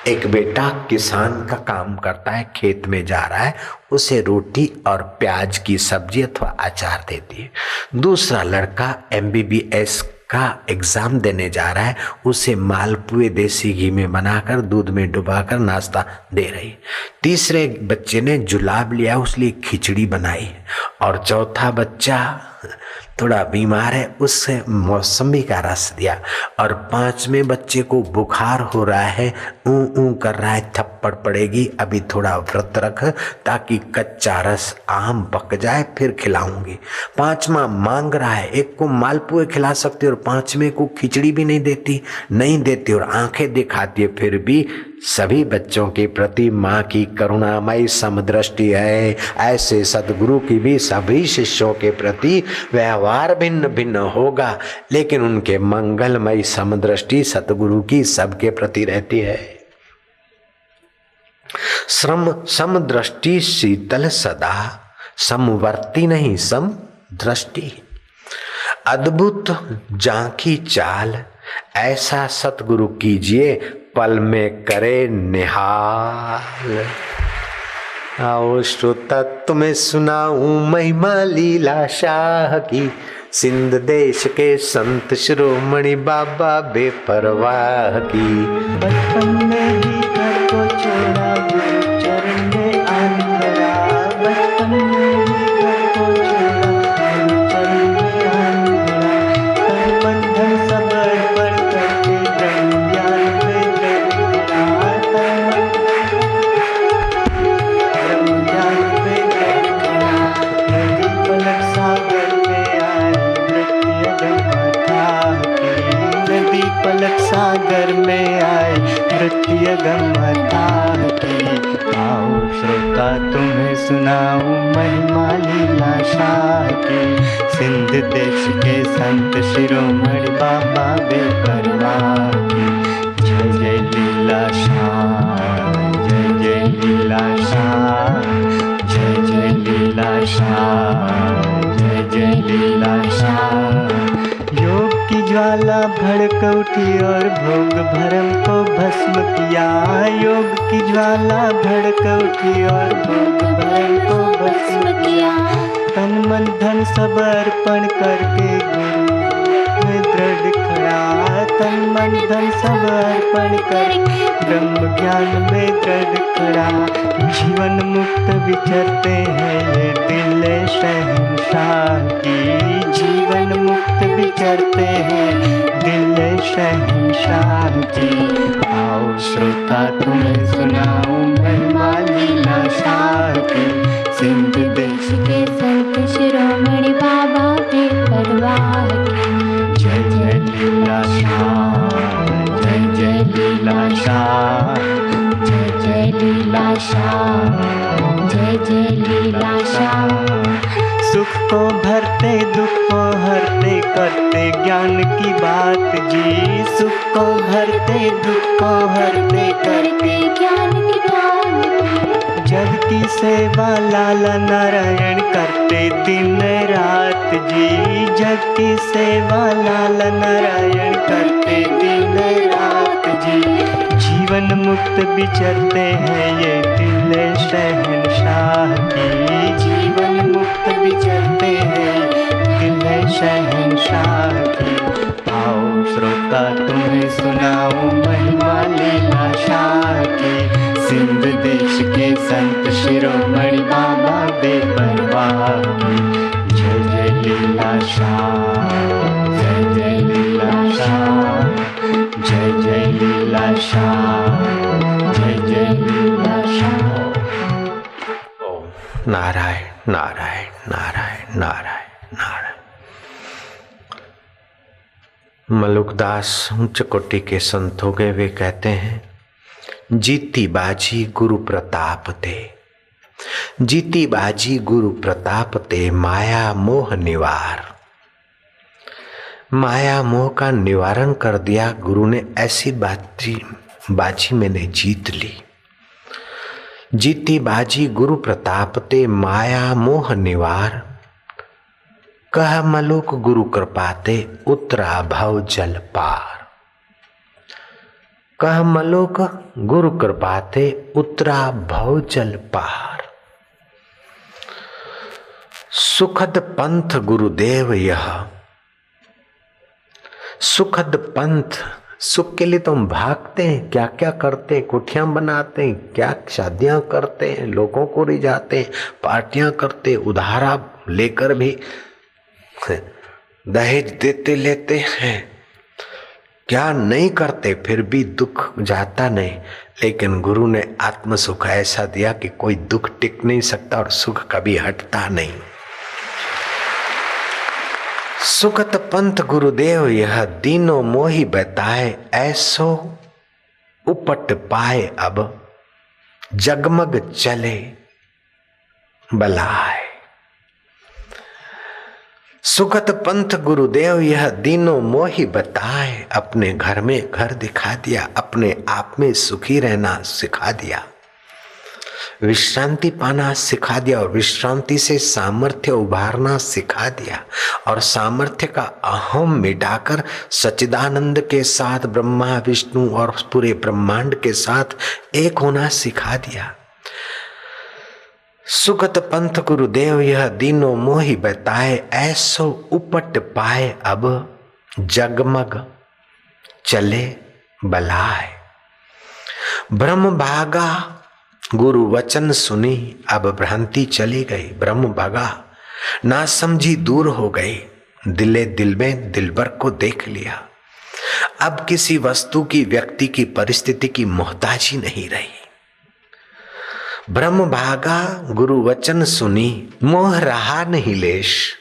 एक बेटा किसान का काम करता है, खेत में जा रहा है, उसे रोटी और प्याज की सब्जी अथवा अचार देती है। दूसरा लड़का MBBS का एग्जाम देने जा रहा है, उसे मालपुए देसी घी में बनाकर दूध में डुबाकर नाश्ता दे रही। तीसरे बच्चे ने जुलाब लिया, उसलिए खिचड़ी बनाई। और चौथा बच्चा थोड़ा बीमार है, उससे मौसमी का रस दिया। और पांचवें बच्चे को बुखार हो रहा है, ऊ कर रहा है, थप्पड़ पड़ेगी, अभी थोड़ा व्रत रख ताकि कच्चा रस आम पक जाए फिर खिलाऊंगी। पांचवा मांग रहा है, एक को मालपुए खिला सकती और पांचवें को खिचड़ी भी नहीं देती और आंखें दिखाती है। फिर भी सभी बच्चों के प्रति माँ की करुणामयी समदृष्टि है। ऐसे सद्गुरु की भी सभी शिष्यों के प्रति व्यवहार भिन्न भिन्न होगा, लेकिन उनके मंगलमयी समदृष्टि सद्गुरु की सबके प्रति रहती है। समदृष्टि शीतल सदा, समवर्ती नहीं समदृष्टि। अद्भुत झांकी चाल, ऐसा सतगुरु कीजिए पल में करे निहाल। आओ श्रोता तुम्हें सुनाऊं महिमा लीला शाह की, सिंध देश के संत शिरोमणि बाबा बेपरवाह की। बचपन में ही घर को छोड़ा, गुरु चरण में आन पड़ा। बचपन में ही घर को छोड़ा, गुरु चरण में आन पड़ा। तन मन धन सब अर्पण करके ब्रह्म ज्ञान में दृढ़ खड़ा। ब्रह्म ज्ञान में दृढ़ खड़ा। नदी पलट सागर में आए, नृत्य गंगा की। नदी पलट सागर में आए, नृत्य गंगा की। आओ श्रोता तुम्हें सुनाऊं महिमा लीला शाह की, सिंध देश के संत शिरोमणि बाबा बेपरवाह की। जय जय लीला शाह, जय जय लीला शाह, जय जय लीला शाह, जय जय लीला शाह। योग की ज्वाला भड़क उठी और भोग भरम को भस्म किया। योग की ज्वाला भड़क उठी और भोग भरम को भस्म किया। तन मन धन सब अर्पण करके गुरु में दृढ़ खड़ा। तन मन धन सब अर्पण करके ब्रह्म ज्ञान में दृढ़ खड़ा। जीवन मुक्त विचरते हैं ये दिल शहंशाह की। जीवन मुक्त विचरते हैं दिल शहंशाह की। आओ श्रोता तुम्हें सुनाऊं महिमा लीला शाह की, सिंध देश के संत शिरोमणि बाबा बेपरवाह की। जय जय लीला शाह, जय जय लीला शाह, जय जय लीला शाह, जय जय लीला शाह। सुख को भरते दुख को हरते करते ज्ञान की बात जी। सुख को भरते दुख को हरते करते ज्ञान की बात। जग की सेवा लाला नारायण करते दिन रात जी। जग की सेवा लाला नारायण करते दिन रात जी। जीवन मुक्त विचरते हैं ये दिल शहंशाह की। जीवन मुक्त विचरते हैं दिल शहंशाह की। आओ श्रोता तुम्हें सुनाऊं महिमा लीला शाह की, सिंध देश के संत शिरोमणि बाबा बेपरवाह की। जय जय लीला शाह, जय जय लीला शाह, जय जय लीला शाह, जय जय लीला शाह। नारायण नारायण नारायण। नारायण नारायण। मलुकदास उच्च कोटि के संत हो गए। वे कहते हैं, जीती बाजी गुरु प्रताप ते, जीती बाजी गुरु प्रताप ते, माया मोह निवार। माया मोह का निवारण कर दिया गुरु ने। ऐसी बाजी मैंने जीत ली। जीती बाजी गुरु प्रताप ते, माया मोह निवार। कह मलुक गुरु कृपाते, उतरा भव जल पार। कह मलुक गुरु कृपाते, उतरा भव जल पार। सुखद पंथ गुरुदेव यह, सुखद पंथ। सुख के लिए तो हम भागते हैं, क्या क्या करते हैं, कोठियां बनाते हैं, क्या शादियां करते हैं, लोगों को रिझाते हैं, पार्टियां करते, उधारा लेकर भी दहेज देते लेते हैं, क्या नहीं करते, फिर भी दुख जाता नहीं। लेकिन गुरु ने आत्म सुख ऐसा दिया कि कोई दुख टिक नहीं सकता और सुख कभी हटता नहीं। सुखत पंथ गुरुदेव यह, दीनों मोहि बताए, ऐसो उपट पाए अब, जगमग चले बलाए। सुखत पंथ गुरुदेव यह, दीनों मोहि बताए। अपने घर में घर दिखा दिया, अपने आप में सुखी रहना सिखा दिया, विश्रांति पाना सिखा दिया और विश्रांति से सामर्थ्य उभारना सिखा दिया और सामर्थ्य का अहम मिटाकर सच्चिदानंद के साथ ब्रह्मा विष्णु और पूरे ब्रह्मांड के साथ एक होना सिखा दिया। सुगत पंथ गुरुदेव यह, दीनों मोहि बताए, ऐसो उपट पाए अब, जगमग चले बलाए। ब्रह्म भागा गुरु वचन सुनी, अब भ्रांति चली गई। ब्रह्म भागा, ना समझी दूर हो गई, दिले दिल में दिलबर को देख लिया। अब किसी वस्तु की, व्यक्ति की, परिस्थिति की मोहताजी नहीं रही। ब्रह्म भागा गुरु वचन सुनी, मोह रहा नहीं लेश।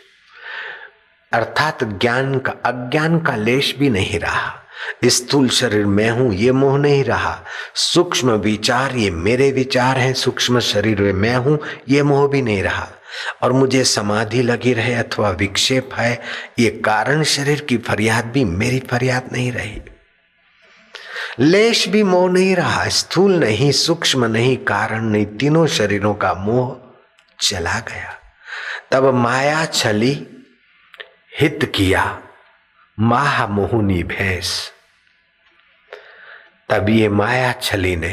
अर्थात ज्ञान का, अज्ञान का लेश भी नहीं रहा। स्थूल शरीर मैं हूं ये मोह नहीं रहा। सूक्ष्म विचार ये मेरे विचार हैं, सूक्ष्म शरीर में मैं हूं ये मोह भी नहीं रहा। और मुझे समाधि लगी रहे अथवा विक्षेप है, ये कारण शरीर की फरियाद भी मेरी फरियाद नहीं रही। लेश भी मोह नहीं रहा। स्थूल नहीं, सूक्ष्म नहीं, कारण नहीं, तीनों शरीरों का मोह चला गया। तब माया छली हित किया, माह मोहुनी भैंस। तब ये माया छली ने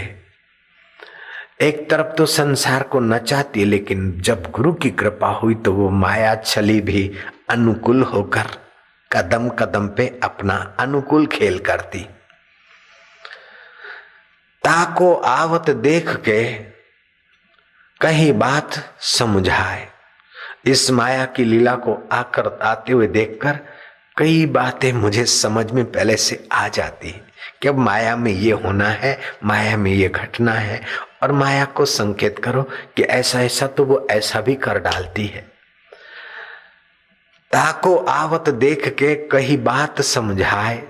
एक तरफ तो संसार को नचाती, लेकिन जब गुरु की कृपा हुई तो वो माया छली भी अनुकूल होकर कदम कदम पे अपना अनुकूल खेल करती। ताको आवत देख के कहीं बात समझाए। इस माया की लीला को आते हुए देखकर कई बातें मुझे समझ में पहले से आ जाती कि अब माया में ये होना है, माया में ये घटना है, और माया को संकेत करो कि ऐसा ऐसा, तो वो ऐसा भी कर डालती है। ताको आवत देख के कही बात समझाए,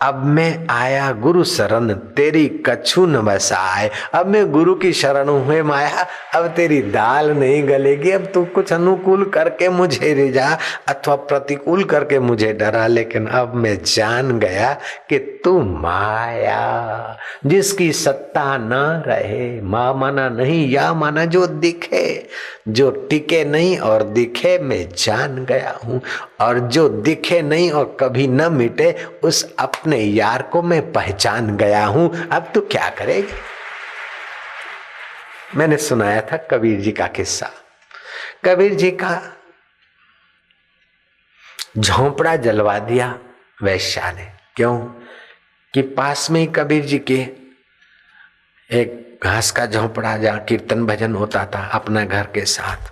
अब मैं आया गुरु शरण, तेरी कछु न बसाए। अब मैं गुरु की शरण हुए माया, अब तेरी दाल नहीं गलेगी। अब तू कुछ अनुकूल करके मुझे रिझा अथवा प्रतिकूल करके मुझे डरा, लेकिन अब मैं जान गया कि तू माया, जिसकी सत्ता न रहे। माँ माना नहीं, या माना जो दिखे, जो टिके नहीं और दिखे, मैं जान गया हूं। और जो दिखे नहीं और कभी न मिटे, उस अपने यार को मैं पहचान गया हूं। अब तू क्या करेगी? मैंने सुनाया था कबीर जी का किस्सा। कबीर जी का झोंपड़ा जलवा दिया वैश्या ने। क्यों? कि पास में ही कबीर जी के एक घास का झोंपड़ा, जहाँ कीर्तन भजन होता था अपना घर के साथ।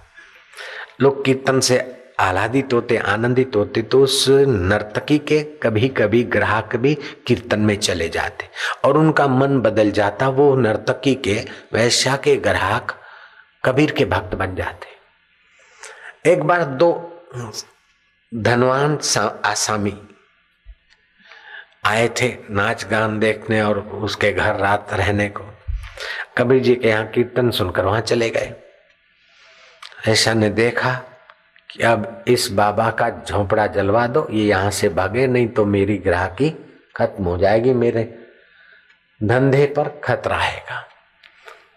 लोग कीर्तन से आह्लादित होते, आनंदित होते, तो उस नर्तकी के कभी कभी ग्राहक भी कीर्तन में चले जाते और उनका मन बदल जाता। वो नर्तकी के, वैश्या के ग्राहक कबीर के भक्त बन जाते। एक बार दो धनवान आसामी आए थे नाच गान देखने और उसके घर रात रहने को। कबीर जी के यहाँ कीर्तन सुनकर वहां चले गए। ऐसा ने देखा कि अब इस बाबा का झोंपड़ा जलवा दो, ये यहां से भागे, नहीं तो मेरी ग्राहकी खत्म हो जाएगी, मेरे धंधे पर खतरा आएगा।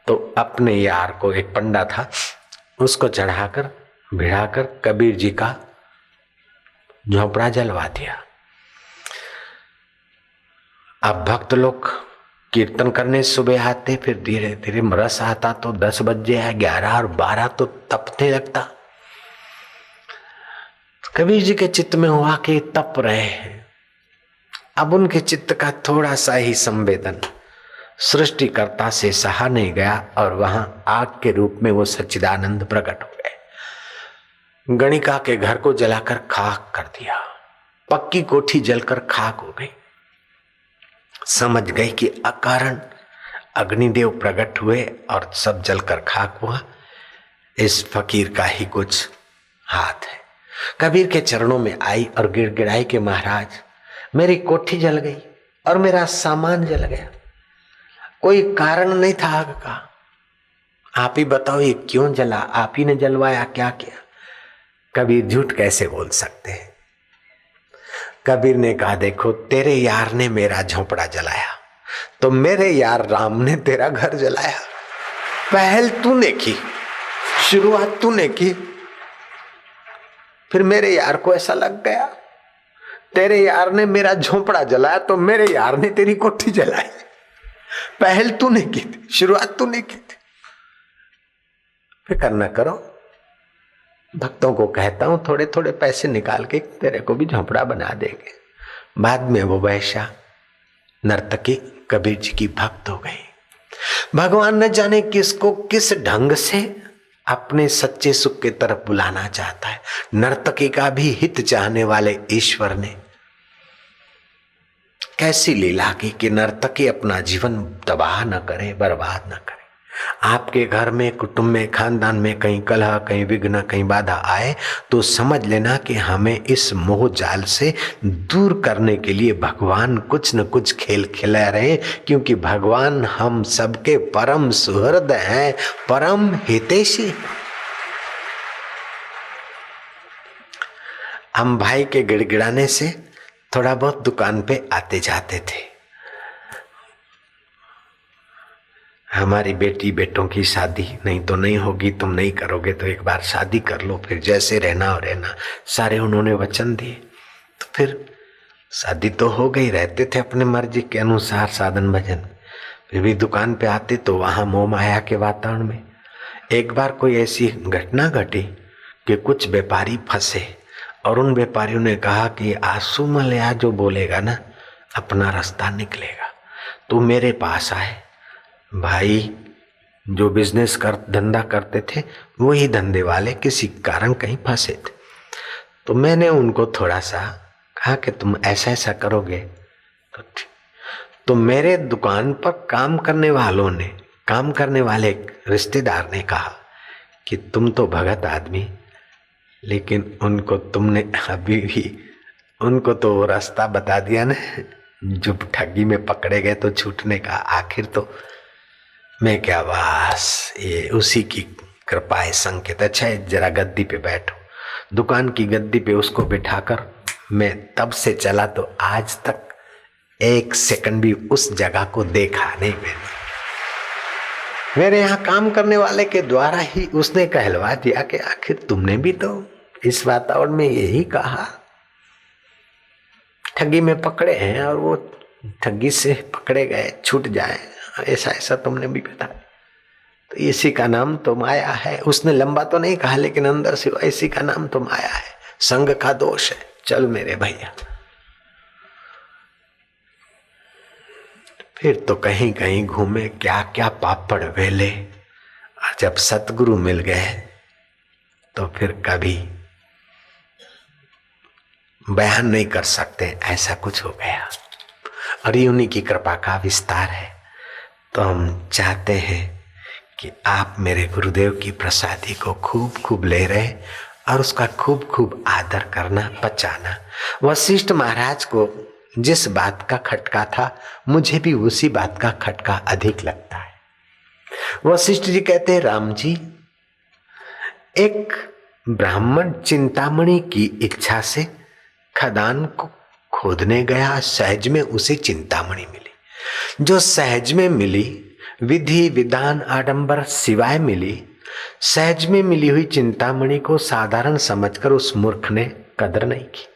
तो अपने यार को, एक पंडा था, उसको चढ़ाकर भिड़ाकर कबीर जी का झोंपड़ा जलवा दिया। अब भक्त लोग कीर्तन करने सुबह आते, फिर धीरे धीरे रस आता तो 10 बजे या 11 और 12 तो तपने लगता। कबीर जी के चित्त में हुआ कि तप रहे हैं। अब उनके चित्त का थोड़ा सा ही संवेदन सृष्टिकर्ता से सहा नहीं गया और वहां आग के रूप में वो सच्चिदानंद प्रकट हो गए। गणिका के घर को जलाकर खाक कर दिया, पक्की कोठी जलकर खाक हो गई। समझ गई कि अकारण अग्निदेव प्रकट हुए और सब जलकर खाक हुआ, इस फकीर का ही कुछ हाथ है। कबीर के चरणों में आई और गिड़गिड़ाई कि महाराज मेरी कोठी जल गई और मेरा सामान जल गया, कोई कारण नहीं था आग का, आप ही बताओ ये क्यों जला, आप ही ने जलवाया, क्या किया? कबीर झूठ कैसे बोल सकते हैं। कबीर ने कहा देखो तेरे यार ने मेरा झोंपड़ा जलाया तो मेरे यार राम ने तेरा घर जलाया। पहल तूने की, शुरुआत तूने की, फिर मेरे यार को ऐसा लग गया। तेरे यार ने मेरा झोंपड़ा जलाया तो मेरे यार ने तेरी कोठी जलाई। पहल तूने की थी, शुरुआत तूने की थी। फिक्र न करो, भक्तों को कहता हूं थोड़े थोड़े पैसे निकाल के तेरे को भी झोंपड़ा बना देंगे। बाद में वो वैश्या नर्तकी कबीर जी की भक्त हो गई। भगवान न जाने किसको किस ढंग से अपने सच्चे सुख की तरफ बुलाना चाहता है। नर्तकी का भी हित चाहने वाले ईश्वर ने कैसी लीला की कि नर्तकी अपना जीवन तबाह न करे, बर्बाद न करे। आपके घर में, कुटुंब में, खानदान में कहीं कलह, कहीं विघ्न, कहीं बाधा आए तो समझ लेना कि हमें इस मोह जाल से दूर करने के लिए भगवान कुछ न कुछ खेल खिला रहे, क्योंकि भगवान हम सबके परम सुहृद हैं, परम हितैषी। हम भाई के गिड़गिड़ाने से थोड़ा बहुत दुकान पे आते जाते थे। हमारी बेटी बेटों की शादी नहीं तो नहीं होगी, तुम नहीं करोगे तो एक बार शादी कर लो, फिर जैसे रहना हो रहना, सारे उन्होंने वचन दिए। तो फिर शादी तो हो गई, रहते थे अपने मर्जी के अनुसार साधन भजन। फिर भी दुकान पे आते तो वहां मोह माया के वातावरण में एक बार कोई ऐसी घटना घटी कि कुछ व्यापारी फंसे और उन व्यापारियों ने कहा कि आंसू मलया जो बोलेगा ना अपना रास्ता निकलेगा। तो मेरे पास आए भाई जो बिजनेस धंधा करते थे, वही धंधे वाले किसी कारण कहीं फंसे थे। तो मैंने उनको थोड़ा सा कहा कि तुम ऐसा ऐसा करोगे तो मेरे दुकान पर काम करने वाले रिश्तेदार ने कहा कि तुम तो भगत आदमी, लेकिन उनको तुमने अभी भी उनको तो रास्ता बता दिया ना, जो ठगी में पकड़े गए तो छूटने का। आखिर तो मैं क्या, बस ये उसी की कृपा है, संकेत। अच्छा है जरा गद्दी पे बैठो। दुकान की गद्दी पे उसको बिठाकर मैं तब से चला तो आज तक एक सेकंड भी उस जगह को देखा नहीं मैंने। मेरे यहाँ काम करने वाले के द्वारा ही उसने कहलवा दिया कि आखिर तुमने भी तो इस वातावरण में यही कहा, ठगी में पकड़े हैं और वो ठगी से पकड़े गए, छूट जाए, ऐसा ऐसा तुमने भी बताया। तो इसी का नाम तो माया है। उसने लंबा तो नहीं कहा, लेकिन अंदर से इसी का नाम तो माया है, संग का दोष है। चल मेरे भैया। फिर तो कहीं कहीं घूमे, क्या क्या पापड़ वेले, और जब सतगुरु मिल गए तो फिर कभी बयान नहीं कर सकते, ऐसा कुछ हो गया। और ये उन्हीं की कृपा का विस्तार है। तो हम चाहते हैं कि आप मेरे गुरुदेव की प्रसादी को खूब खूब ले रहे और उसका खूब खूब आदर करना, बचाना। वशिष्ठ महाराज को जिस बात का खटका था, मुझे भी उसी बात का खटका अधिक लगता है। वशिष्ठ जी कहते हैं, राम जी, एक ब्राह्मण चिंतामणि की इच्छा से खदान को खोदने गया, सहज में उसे चिंतामणि मिली। जो सहज में मिली, विधि विधान आडंबर सिवाय मिली, सहज में मिली हुई चिंतामणि को साधारण समझकर उस मूर्ख ने कदर नहीं की।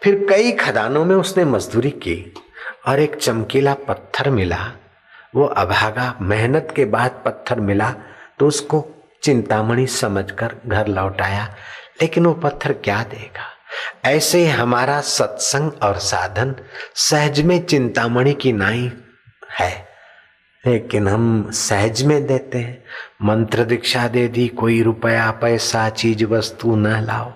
फिर कई खदानों में उसने मजदूरी की और एक चमकीला पत्थर मिला। वो अभागा, मेहनत के बाद पत्थर मिला तो उसको चिंतामणि समझकर घर लौटाया, लेकिन वो पत्थर क्या देगा। ऐसे ही हमारा सत्संग और साधन सहज में चिंतामणि की नाई है, लेकिन हम सहज में देते हैं। मंत्र दीक्षा दे दी, कोई रुपया पैसा चीज वस्तु न लाओ,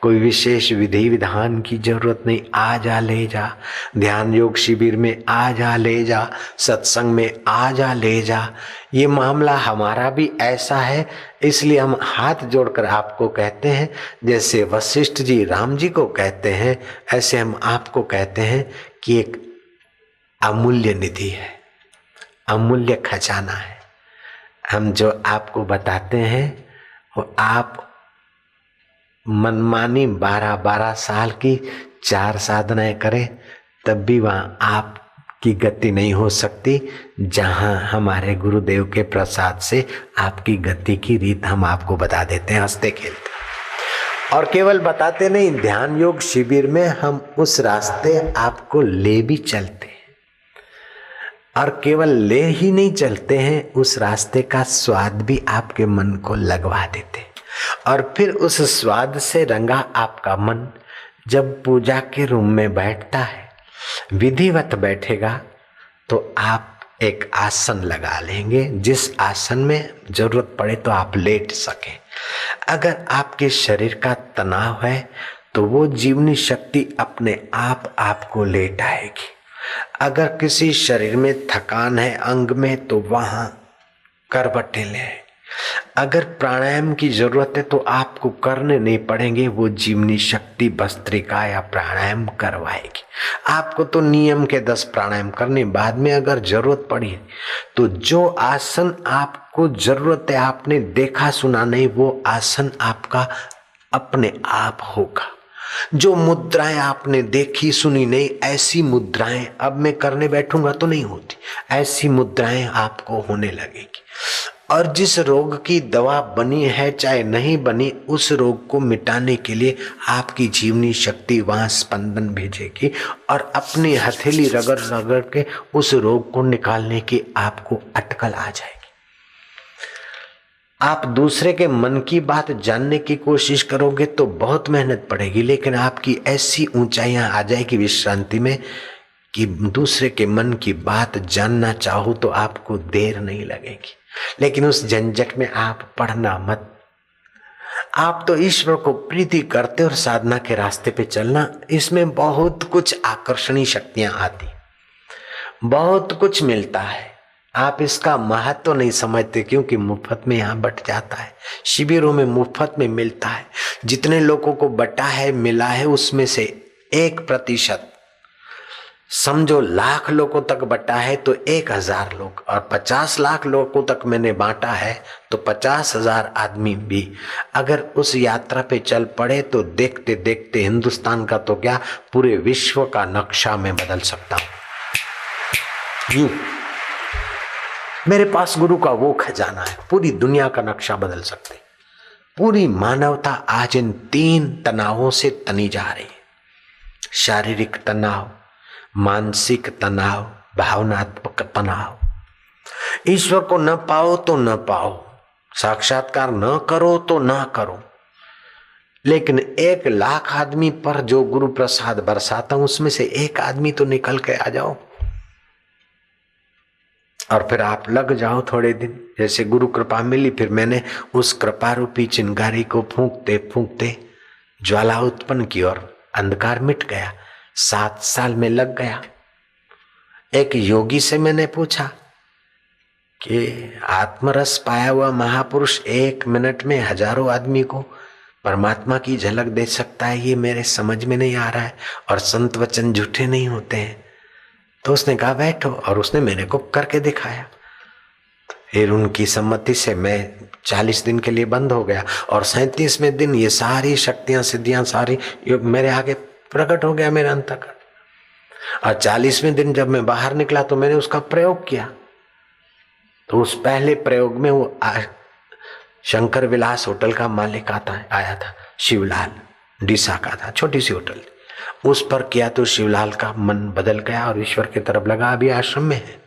कोई विशेष विधि विधान की जरूरत नहीं, आ जा ले जा, ध्यान योग शिविर में आ जा ले जा, सत्संग में आ जा ले जा। ये मामला हमारा भी ऐसा है, इसलिए हम हाथ जोड़कर आपको कहते हैं, जैसे वशिष्ठ जी राम जी को कहते हैं, ऐसे हम आपको कहते हैं कि एक अमूल्य निधि है, अमूल्य खजाना है। हम जो आपको बताते हैं वो आप मनमानी 12-12 साल की 4 साधनाएं करें, तब भी वहां आपकी गति नहीं हो सकती, जहां हमारे गुरुदेव के प्रसाद से आपकी गति की रीत हम आपको बता देते हैं हंसते खेलते। और केवल बताते नहीं, ध्यान योग शिविर में हम उस रास्ते आपको ले भी चलते हैं, और केवल ले ही नहीं चलते हैं, उस रास्ते का स्वाद भी आपके मन को लगवा देते हैं। और फिर उस स्वाद से रंगा आपका मन जब पूजा के रूम में बैठता है, विधिवत बैठेगा, तो आप एक आसन लगा लेंगे, जिस आसन में जरूरत पड़े तो आप लेट सकें। अगर आपके शरीर का तनाव है तो वो जीवनी शक्ति अपने आप आपको लेटाएगी। अगर किसी शरीर में थकान है अंग में, तो वहां करवटें लें। अगर प्राणायाम की जरूरत है तो आपको करने नहीं पड़ेंगे, वो जीवनी शक्ति भस्त्रिका या प्राणायाम करवाएगी। आपको तो नियम के 10 प्राणायाम करने, बाद में अगर जरूरत पड़ी तो जो आसन आपको जरूरत है, आपने देखा सुना नहीं, वो आसन आपका अपने आप होगा। जो मुद्राएं आपने देखी सुनी नहीं, ऐसी मुद्राएं अब मैं करने बैठूंगा तो नहीं होती, ऐसी मुद्राएं आपको होने लगेगी। और जिस रोग की दवा बनी है चाहे नहीं बनी, उस रोग को मिटाने के लिए आपकी जीवनी शक्ति वहां स्पंदन भेजेगी और अपनी हथेली रगड़ रगड़ के उस रोग को निकालने की आपको अटकल आ जाएगी। आप दूसरे के मन की बात जानने की कोशिश करोगे तो बहुत मेहनत पड़ेगी, लेकिन आपकी ऐसी ऊंचाइयां आ जाएगी विश्रांति में कि दूसरे के मन की बात जानना चाहो तो आपको देर नहीं लगेगी। लेकिन उस झंझट में आप पढ़ना मत। आप तो ईश्वर को प्रीति करते और साधना के रास्ते पे चलना, इसमें बहुत कुछ आकर्षणीय शक्तियां आती, बहुत कुछ मिलता है। आप इसका महत्व नहीं समझते, क्योंकि मुफ्त में यहाँ बट जाता है। शिविरों में मुफ्त में मिलता है। जितने लोगों को बटा है, मिला है, उसमें से 1% समझो, लाख लोगों तक बटा है तो 1000 लोग, और 50 लाख लोगों तक मैंने बांटा है तो 50,000 आदमी भी अगर उस यात्रा पे चल पड़े तो देखते देखते हिंदुस्तान का तो क्या, पूरे विश्व का नक्शा मैं बदल सकता हूं। यूं मेरे पास गुरु का वो खजाना है, पूरी दुनिया का नक्शा बदल सकते। पूरी मानवता आज इन 3 तनावों से तनी जा रही है, शारीरिक तनाव, मानसिक तनाव, भावनात्मक तनाव। ईश्वर को न पाओ तो न पाओ, साक्षात्कार न करो तो न करो, लेकिन 1 लाख आदमी पर जो गुरु प्रसाद बरसाता हूं, उसमें से 1 आदमी तो निकल के आ जाओ। और फिर आप लग जाओ थोड़े दिन, जैसे गुरु कृपा मिली, फिर मैंने उस कृपा रूपी चिंगारी को फूंकते फूंकते ज्वाला उत्पन्न की और अंधकार मिट गया। 7 साल में लग गया। एक योगी से मैंने पूछा कि आत्मरस पाया हुआ महापुरुष 1 मिनट में हजारों आदमी को परमात्मा की झलक दे सकता है, ये मेरे समझ में नहीं आ रहा है, और संत वचन झूठे नहीं होते हैं। तो उसने कहा बैठो, और उसने मेरे को करके दिखाया। फिर उनकी सम्मति से मैं 40 दिन के लिए बंद हो गया, और 37वें दिन ये सारी शक्तियां सिद्धियां सारी मेरे आगे प्रकट हो गया, मेरा अंतःकरण। और 40वें दिन जब मैं बाहर निकला तो मैंने उसका प्रयोग किया। तो उस पहले प्रयोग में वो शंकर विलास होटल का मालिक आया था, शिवलाल डीसा का था, छोटी सी होटल। उस पर किया तो शिवलाल का मन बदल गया और ईश्वर की तरफ लगा। अभी आश्रम में है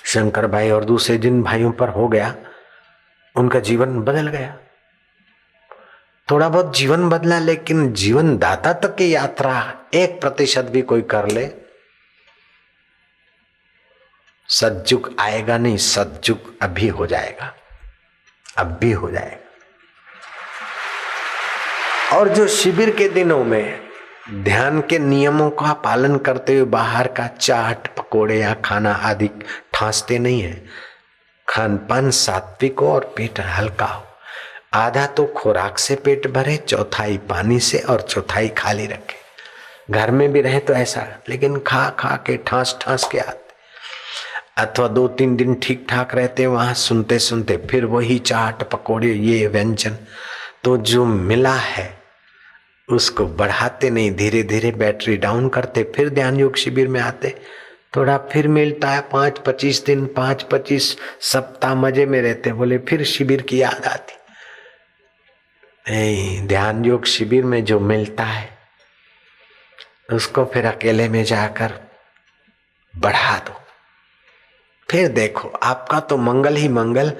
शंकर भाई, और दूसरे जिन भाइयों पर हो गया उनका जीवन बदल गया। थोड़ा बहुत जीवन बदला, लेकिन जीवन दाता तक की यात्रा 1% भी कोई कर ले, सतयुग आएगा नहीं, सतयुग अभी हो जाएगा, अब भी हो जाएगा। और जो शिविर के दिनों में ध्यान के नियमों का पालन करते हुए बाहर का चाट पकोड़े या खाना आदि ठांसते नहीं है, खान पान सात्विक हो और पेट हल्का हो, आधा तो खुराक से पेट भरे, चौथाई पानी से और चौथाई खाली रखे। घर में भी रहे तो ऐसा, लेकिन खा खा के ठांस ठांस के आते, अथवा 2-3 दिन ठीक ठाक रहते, वहां सुनते सुनते फिर वही चाट पकोड़े ये व्यंजन। तो जो मिला है उसको बढ़ाते नहीं, धीरे धीरे बैटरी डाउन करते, फिर ध्यान योग शिविर में आते, थोड़ा फिर मिलता है 5-25 दिन, 5-25 सप्ताह मजे में रहते, बोले फिर शिविर की याद आती। नहीं, ध्यान योग शिविर में जो मिलता है उसको फिर अकेले में जाकर बढ़ा दो, फिर देखो आपका तो मंगल ही मंगल।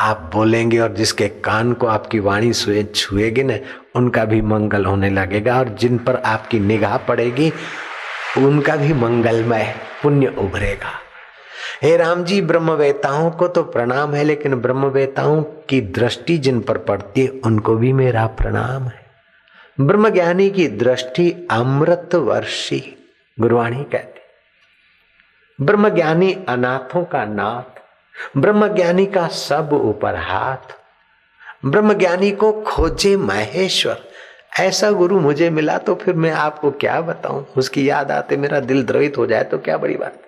आप बोलेंगे और जिसके कान को आपकी वाणी छुएगी न, उनका भी मंगल होने लगेगा, और जिन पर आपकी निगाह पड़ेगी उनका भी मंगलमय पुण्य उभरेगा। हे राम जी, ब्रह्मवेताओं को तो प्रणाम है, लेकिन ब्रह्मवेताओं की दृष्टि जिन पर पड़ती है उनको भी मेरा प्रणाम है। ब्रह्मज्ञानी की दृष्टि अमृत वर्षी, गुरुवाणी कहती। ब्रह्मज्ञानी अनाथों का नाथ, ब्रह्मज्ञानी का सब ऊपर हाथ, ब्रह्मज्ञानी को खोजे महेश्वर। ऐसा गुरु मुझे मिला तो फिर मैं आपको क्या बताऊं, उसकी याद आते मेरा दिल द्रवित हो जाए तो क्या बड़ी बात।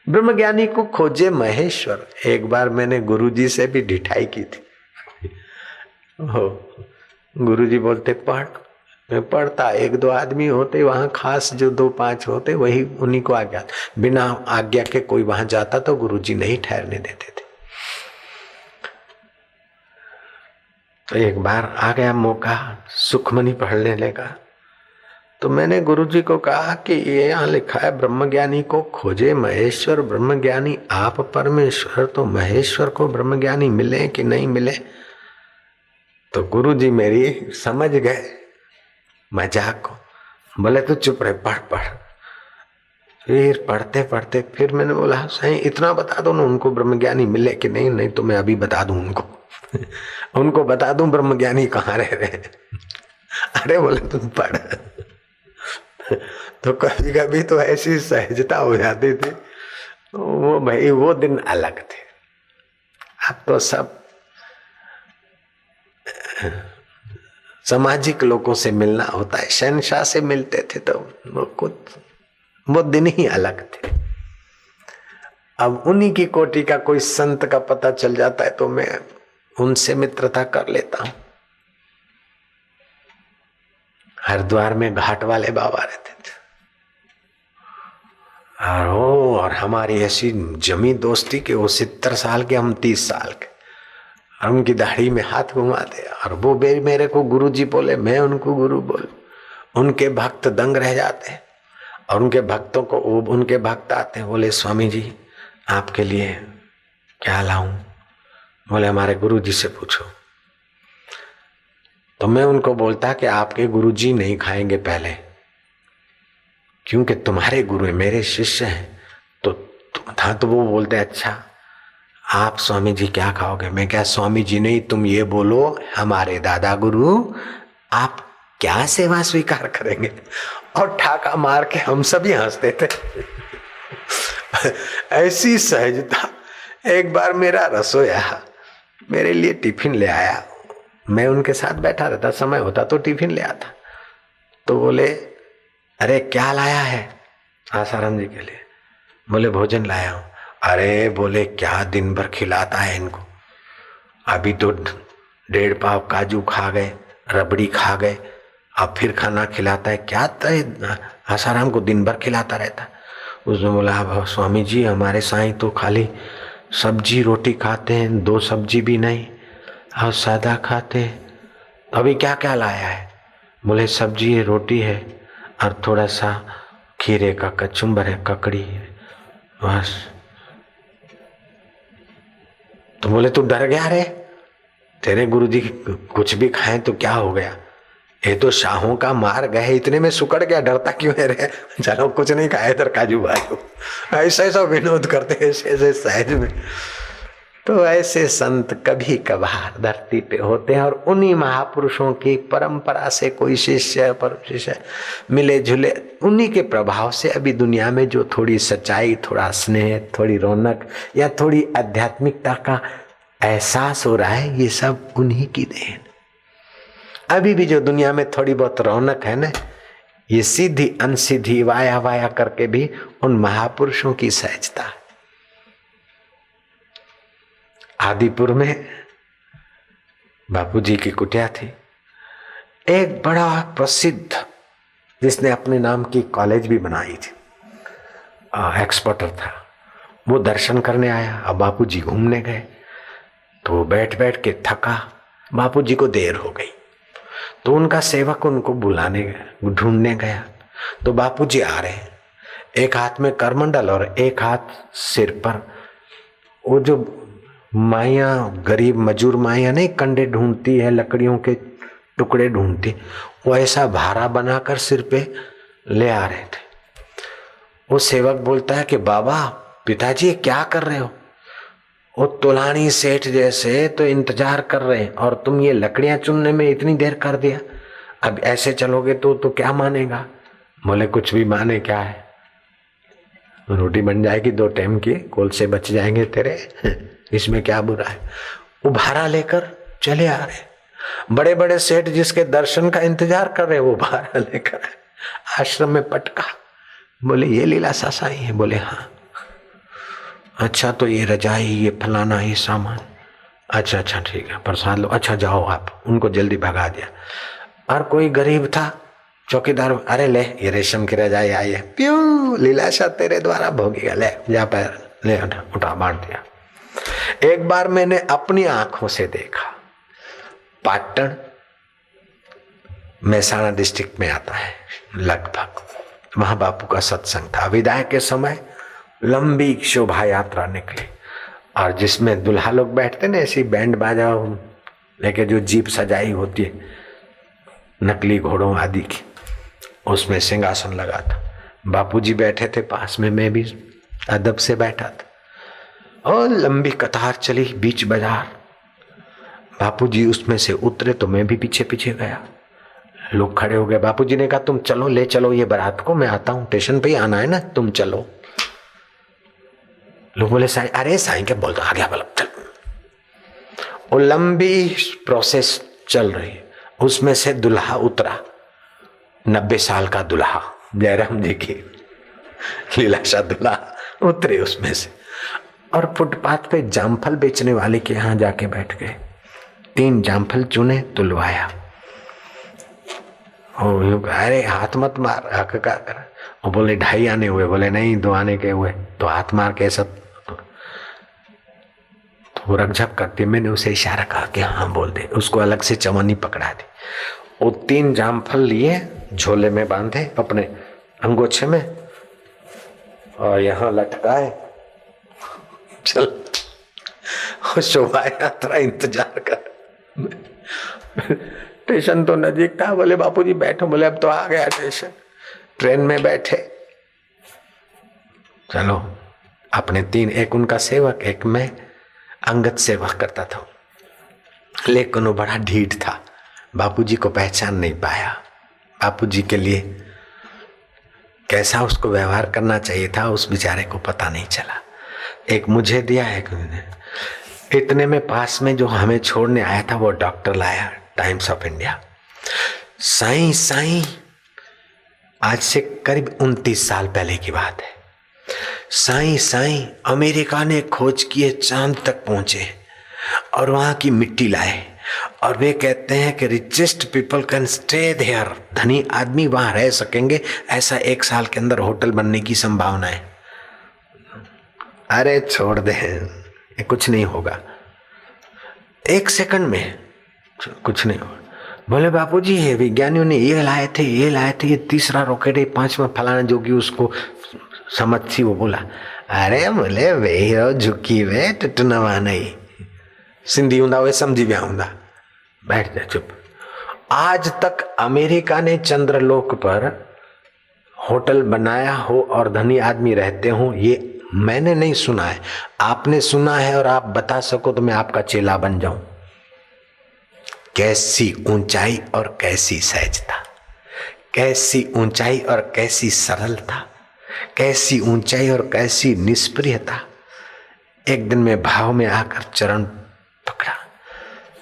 ब्रह्मज्ञानी को खोजे महेश्वर। एक बार मैंने गुरुजी से भी ढिठाई की थी। गुरुजी बोलते पढ़, मैं पढ़ता, 1-2 आदमी होते वहां खास, जो 2-5 होते वही उन्हीं को आज्ञा, बिना आज्ञा के कोई वहां जाता तो गुरुजी नहीं ठहरने देते थे। तो एक बार आ गया मौका, सुखमनी पढ़ने लगा, तो मैंने गुरुजी को कहा कि ये यहाँ लिखा है ब्रह्मज्ञानी को खोजे महेश्वर, ब्रह्मज्ञानी आप परमेश्वर, तो महेश्वर को ब्रह्मज्ञानी मिले कि नहीं मिले। तो गुरुजी मेरी समझ गए मजाक को, बोले तो चुप रहे, पढ़ पढ़। फिर पढ़ते पढ़ते फिर मैंने बोला सही इतना बता दो ना उनको ब्रह्मज्ञानी मिले कि नहीं, नहीं तो मैं अभी बता दूं उनको उनको बता दूं ब्रह्मज्ञानी कहाँ रह रहे हैं। अरे बोले तुम पढ़। तो कभी कभी तो ऐसी सहजता हो जाती थी, वो भाई वो दिन अलग थे। अब तो सब सामाजिक लोगों से मिलना होता है, शहनशाह से मिलते थे तो वो दिन ही अलग थे। अब उन्हीं की कोटि का कोई संत का पता चल जाता है तो मैं उनसे मित्रता कर लेता हूं। हरिद्वार में घाट वाले बाबा रहते थे, और हमारी ऐसी जमी दोस्ती कि वो 70 साल के, हम 30 साल के, और उनकी दाढ़ी में हाथ घुमाते, और वो मेरे को गुरुजी बोले, मैं उनको गुरु बोल। उनके भक्त दंग रह जाते हैं, और उनके भक्तों को, उनके भक्त आते हैं, बोले स्वामी जी आपके लिए क्या लाऊं। बोले हमारे गुरुजी से पूछो। तो मैं उनको बोलता कि आपके गुरुजी नहीं खाएंगे पहले, क्योंकि तुम्हारे गुरु है, मेरे शिष्य हैं। तो वो बोलते अच्छा आप स्वामी जी क्या खाओगे। मैं क्या स्वामी जी नहीं, तुम ये बोलो हमारे दादा गुरु आप क्या सेवा स्वीकार करेंगे। और ठाका मार के हम सभी हंसते थे। ऐसी सहजता। एक बार मेरा रसोइया मेरे लिए टिफिन ले आया, मैं उनके साथ बैठा रहता, समय होता तो टिफिन ले आता। तो बोले अरे क्या लाया है आसाराम जी के लिए? बोले भोजन लाया हूँ। अरे बोले क्या दिन भर खिलाता है इनको, अभी तो 1.5 पाव काजू खा गए, रबड़ी खा गए, अब फिर खाना खिलाता है, क्या आसाराम को दिन भर खिलाता रहता। उसने बोला अब स्वामी जी हमारे साईं तो खाली सब्जी रोटी खाते हैं, 2 सब्जी भी नहीं और सादा खाते हैं, अभी क्या क्या लाया है? बोले सब्जी है, रोटी है और थोड़ा सा खीरे का कचुम्बर है, ककड़ी है, बस। तो बोले तू डर गया रे, तेरे गुरुजी कुछ भी खाएं तो क्या हो गया, ये तो शाहों का मार गए, इतने में सुकड़ गया, डरता क्यों है रे? चलो कुछ नहीं खाए इधर काजू बाजू, ऐसा ऐसा विनोद करते ऐसे ऐसे सहज में। तो ऐसे संत कभी कभार धरती पे होते हैं और उन्हीं महापुरुषों की परंपरा से कोई शिष्य पर शिष्य मिले जुले, उन्हीं के प्रभाव से अभी दुनिया में जो थोड़ी सच्चाई, थोड़ा स्नेह, थोड़ी रौनक या थोड़ी आध्यात्मिकता का एहसास हो रहा है, ये सब उन्हीं की देन। अभी भी जो दुनिया में थोड़ी बहुत रौनक है ना, ये सीधी अनसीधी वाया वाया करके भी उन महापुरुषों की सहजता है। आदिपुर में बापूजी की कुटिया थी, एक बड़ा प्रसिद्ध जिसने अपने नाम की कॉलेज भी बनाई थी, एक्सपर्टर था, वो दर्शन करने आया। अब बापूजी घूमने गए तो बैठ बैठ के थका, बापूजी को देर हो गई तो उनका सेवक उनको बुलाने गया, ढूंढने गया तो बापूजी आ रहे, एक हाथ में करमंडल और एक हाथ सिर पर। वो जो माइया, गरीब मजूर माइया नहीं कंडे ढूंढती है, लकड़ियों के टुकड़े ढूंढती, वो ऐसा भारा बनाकर सिर पे ले आ रहे थे। वो सेवक बोलता है कि बाबा पिताजी क्या कर रहे हो? वो तोलानी सेठ जैसे तो इंतजार कर रहे हैं और तुम ये लकड़ियां चुनने में इतनी देर कर दिया, अब ऐसे चलोगे तो क्या मानेगा? बोले कुछ भी माने, क्या है, रोटी बन जाएगी 2 टाइम की, कोल से बच जाएंगे तेरे, इसमें क्या बुरा है। वो भारा लेकर चले आ रहे, बड़े बड़े सेठ जिसके दर्शन का इंतजार कर रहे, वो भारा लेकर आश्रम में पटका। बोले ये लीलाशाह साईं है? बोले हाँ। अच्छा तो ये रजाई, ये फलाना, ये सामान, अच्छा अच्छा ठीक है, प्रसाद लो, अच्छा जाओ आप। उनको जल्दी भगा दिया। और कोई गरीब था चौकीदार, अरे ले ये रेशम की रजाई आई है, प्यू लीलाशाह तेरे द्वारा भोगेगा, ले जा पैर ले, उठा बांट दिया। एक बार मैंने अपनी आंखों से देखा, पाटन महसाणा डिस्ट्रिक्ट में आता है लगभग, वहां बापू का सत्संग था। विदाई के समय लंबी शोभा यात्रा निकली और जिसमें दुल्हा लोग बैठते ना, ऐसी बैंड बाजा लेके जो जीप सजाई होती है नकली घोड़ों आदि की, उसमें सिंहासन लगा था। बापूजी बैठे थे पास में, मैं भी अदब से बैठा था और लंबी कतार चली बीच बाजार। बापूजी उसमें से उतरे तो मैं भी पीछे पीछे गया। लोग खड़े हो गए। बापूजी ने कहा तुम चलो, ले चलो ये बारात को, मैं आता हूं, स्टेशन पे ही आना है ना, तुम चलो। लोग बोले साईं, अरे साईं क्या बोलता, आ गया बल्ब चल। वो लंबी प्रोसेस चल रही है, उसमें से दुल्हा उतरा, 90 साल का दुल्हा, जयराम जी की लीलाशाह दुल्हा उतरे उसमें से और फुटपाथ पे जामफल बेचने वाले के यहां जाके बैठ गए। 3 जामफल चुने, तुलवाया। अरे हाथ मत मार, हक का कर। वो बोले 2.5 आने हुए, बोले नहीं 2 आने के हुए, तो हाथ मार के सब। तो रकझक करती, मैंने उसे इशारा कहा कि हाँ बोल दे, उसको अलग से चवन्नी पकड़ा दी। वो 3 जामफल लिए, झोले में बांधे अपने अंगोछे में और यहाँ लटकाए, चल शोभा यात्रा इंतजार कर। स्टेशन तो नजीक था। बोले बापूजी बैठो, बोले अब तो आ गया स्टेशन। ट्रेन में बैठे, चलो अपने 3, एक उनका सेवक, एक मैं अंगत सेवा करता था, लेकिन वो बड़ा ढीठ था, बापूजी को पहचान नहीं पाया। बापूजी के लिए कैसा उसको व्यवहार करना चाहिए था उस बेचारे को पता नहीं चला। एक मुझे दिया, एक इतने में पास में जो हमें छोड़ने आया था वो डॉक्टर लाया, Times of India. Sai Sai, आज से करीब 29 साल पहले की बात है। साईं साईं, अमेरिका ने खोज किए, चांद तक पहुंचे और वहां की मिट्टी लाए, और वे कहते हैं कि richest people can stay there, धनी आदमी वहां रह सकेंगे, ऐसा 1 साल के अंदर होटल बनने की संभावना है। अरे छोड़ दे, ये कुछ नहीं होगा, 1 सेकंड में कुछ नहीं होगा। बोले बापूजी, ये विज्ञानियों ने ये लाए थे, ये लाए थे, ये तीसरा रॉकेट है, 5वां फलाना जोगी, उसको समझ थी। वो बोला, अरे बोले वे झुकी वे टुटनवा नहीं, सिंधी हुंदा वे समझी विया हुंदा, बैठ जा चुप। आज तक अमेरिका ने चंद्रलोक पर होटल बनाया हो और धनी आदमी रहते हो, ये मैंने नहीं सुना है। आपने सुना है और आप बता सको तो मैं आपका चेला बन जाऊं। कैसी ऊंचाई और कैसी सहजता, कैसी ऊंचाई और कैसी सरलता, कैसी ऊंचाई और कैसी निष्प्रियता। एक दिन मैं भाव में आकर चरण पकड़ा,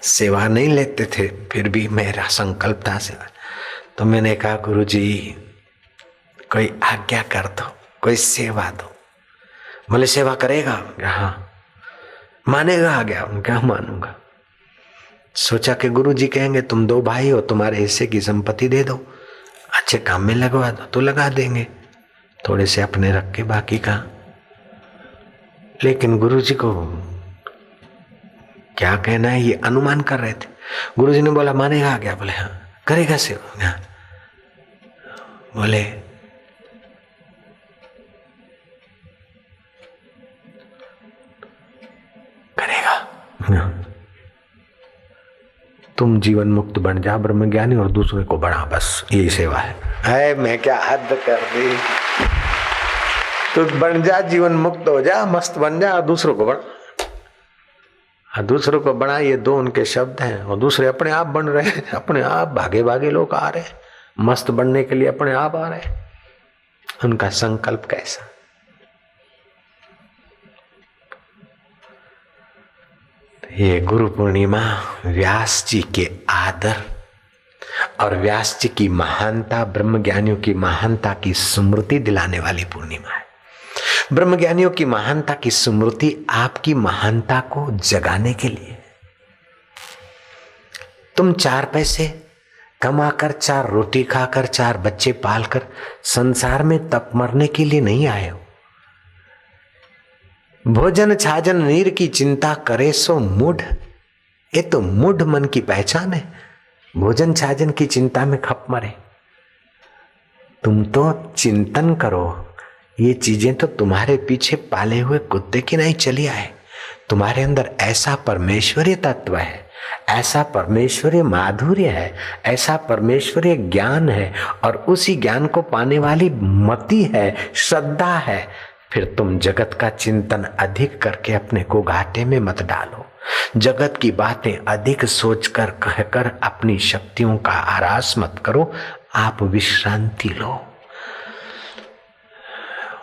सेवा नहीं लेते थे, फिर भी मेरा संकल्प था सेवा। तो मैंने कहा, गुरुजी कोई आज्ञा कर दो, कोई सेवा दो। बोले सेवा करेगा? हाँ। मानेगा आज्ञा? क्या मानूंगा। सोचा कि गुरुजी कहेंगे तुम 2 भाई हो, तुम्हारे हिस्से की संपत्ति दे दो, अच्छे काम में लगवा दो, तो लगा देंगे, थोड़े से अपने रख के बाकी का। लेकिन गुरुजी को क्या कहना है, ये अनुमान कर रहे थे। गुरुजी ने बोला मानेगा क्या? बोले हाँ। करेगा सेवा? हाँ। बोले करेगा? हाँ। तुम जीवन मुक्त बन जा, ब्रह्म ज्ञानी, और दूसरे को बढ़ा, बस यही सेवा है। मैं क्या हद कर दी। तो बन जा, जीवन मुक्त हो जा, मस्त बन जा, और दूसरों को बढ़ा। दूसरों को बढ़ा, ये 2 उनके शब्द हैं। और दूसरे अपने आप बन रहे हैं, अपने आप भागे भागे लोग आ रहे हैं, मस्त बनने के लिए अपने आप आ रहे हैं। उनका संकल्प कैसा। ये गुरु पूर्णिमा व्यास जी के आदर और व्यास जी की महानता, ब्रह्म ज्ञानियों की महानता की स्मृति दिलाने वाली पूर्णिमा है। ब्रह्म ज्ञानियों की महानता की स्मृति आपकी महानता को जगाने के लिए। तुम 4 पैसे कमाकर, 4 रोटी खाकर, 4 बच्चे पालकर संसार में तप मरने के लिए नहीं आए हो। भोजन छाजन नीर की चिंता करे सो मूढ़, ये तो मूढ़ मन की पहचान है। भोजन छाजन की चिंता में खप मरे। तुम तो चिंतन करो, ये चीजें तो तुम्हारे पीछे पाले हुए कुत्ते की नहीं चली आए। तुम्हारे अंदर ऐसा परमेश्वरीय तत्व है, ऐसा परमेश्वरीय माधुर्य है, ऐसा परमेश्वरीय ज्ञान है, और उसी ज्ञान को पाने वाली मति है, श्रद्धा है। फिर तुम जगत का चिंतन अधिक करके अपने को घाटे में मत डालो। जगत की बातें अधिक सोचकर कहकर अपनी शक्तियों का आरास मत करो। आप विश्रांति लो।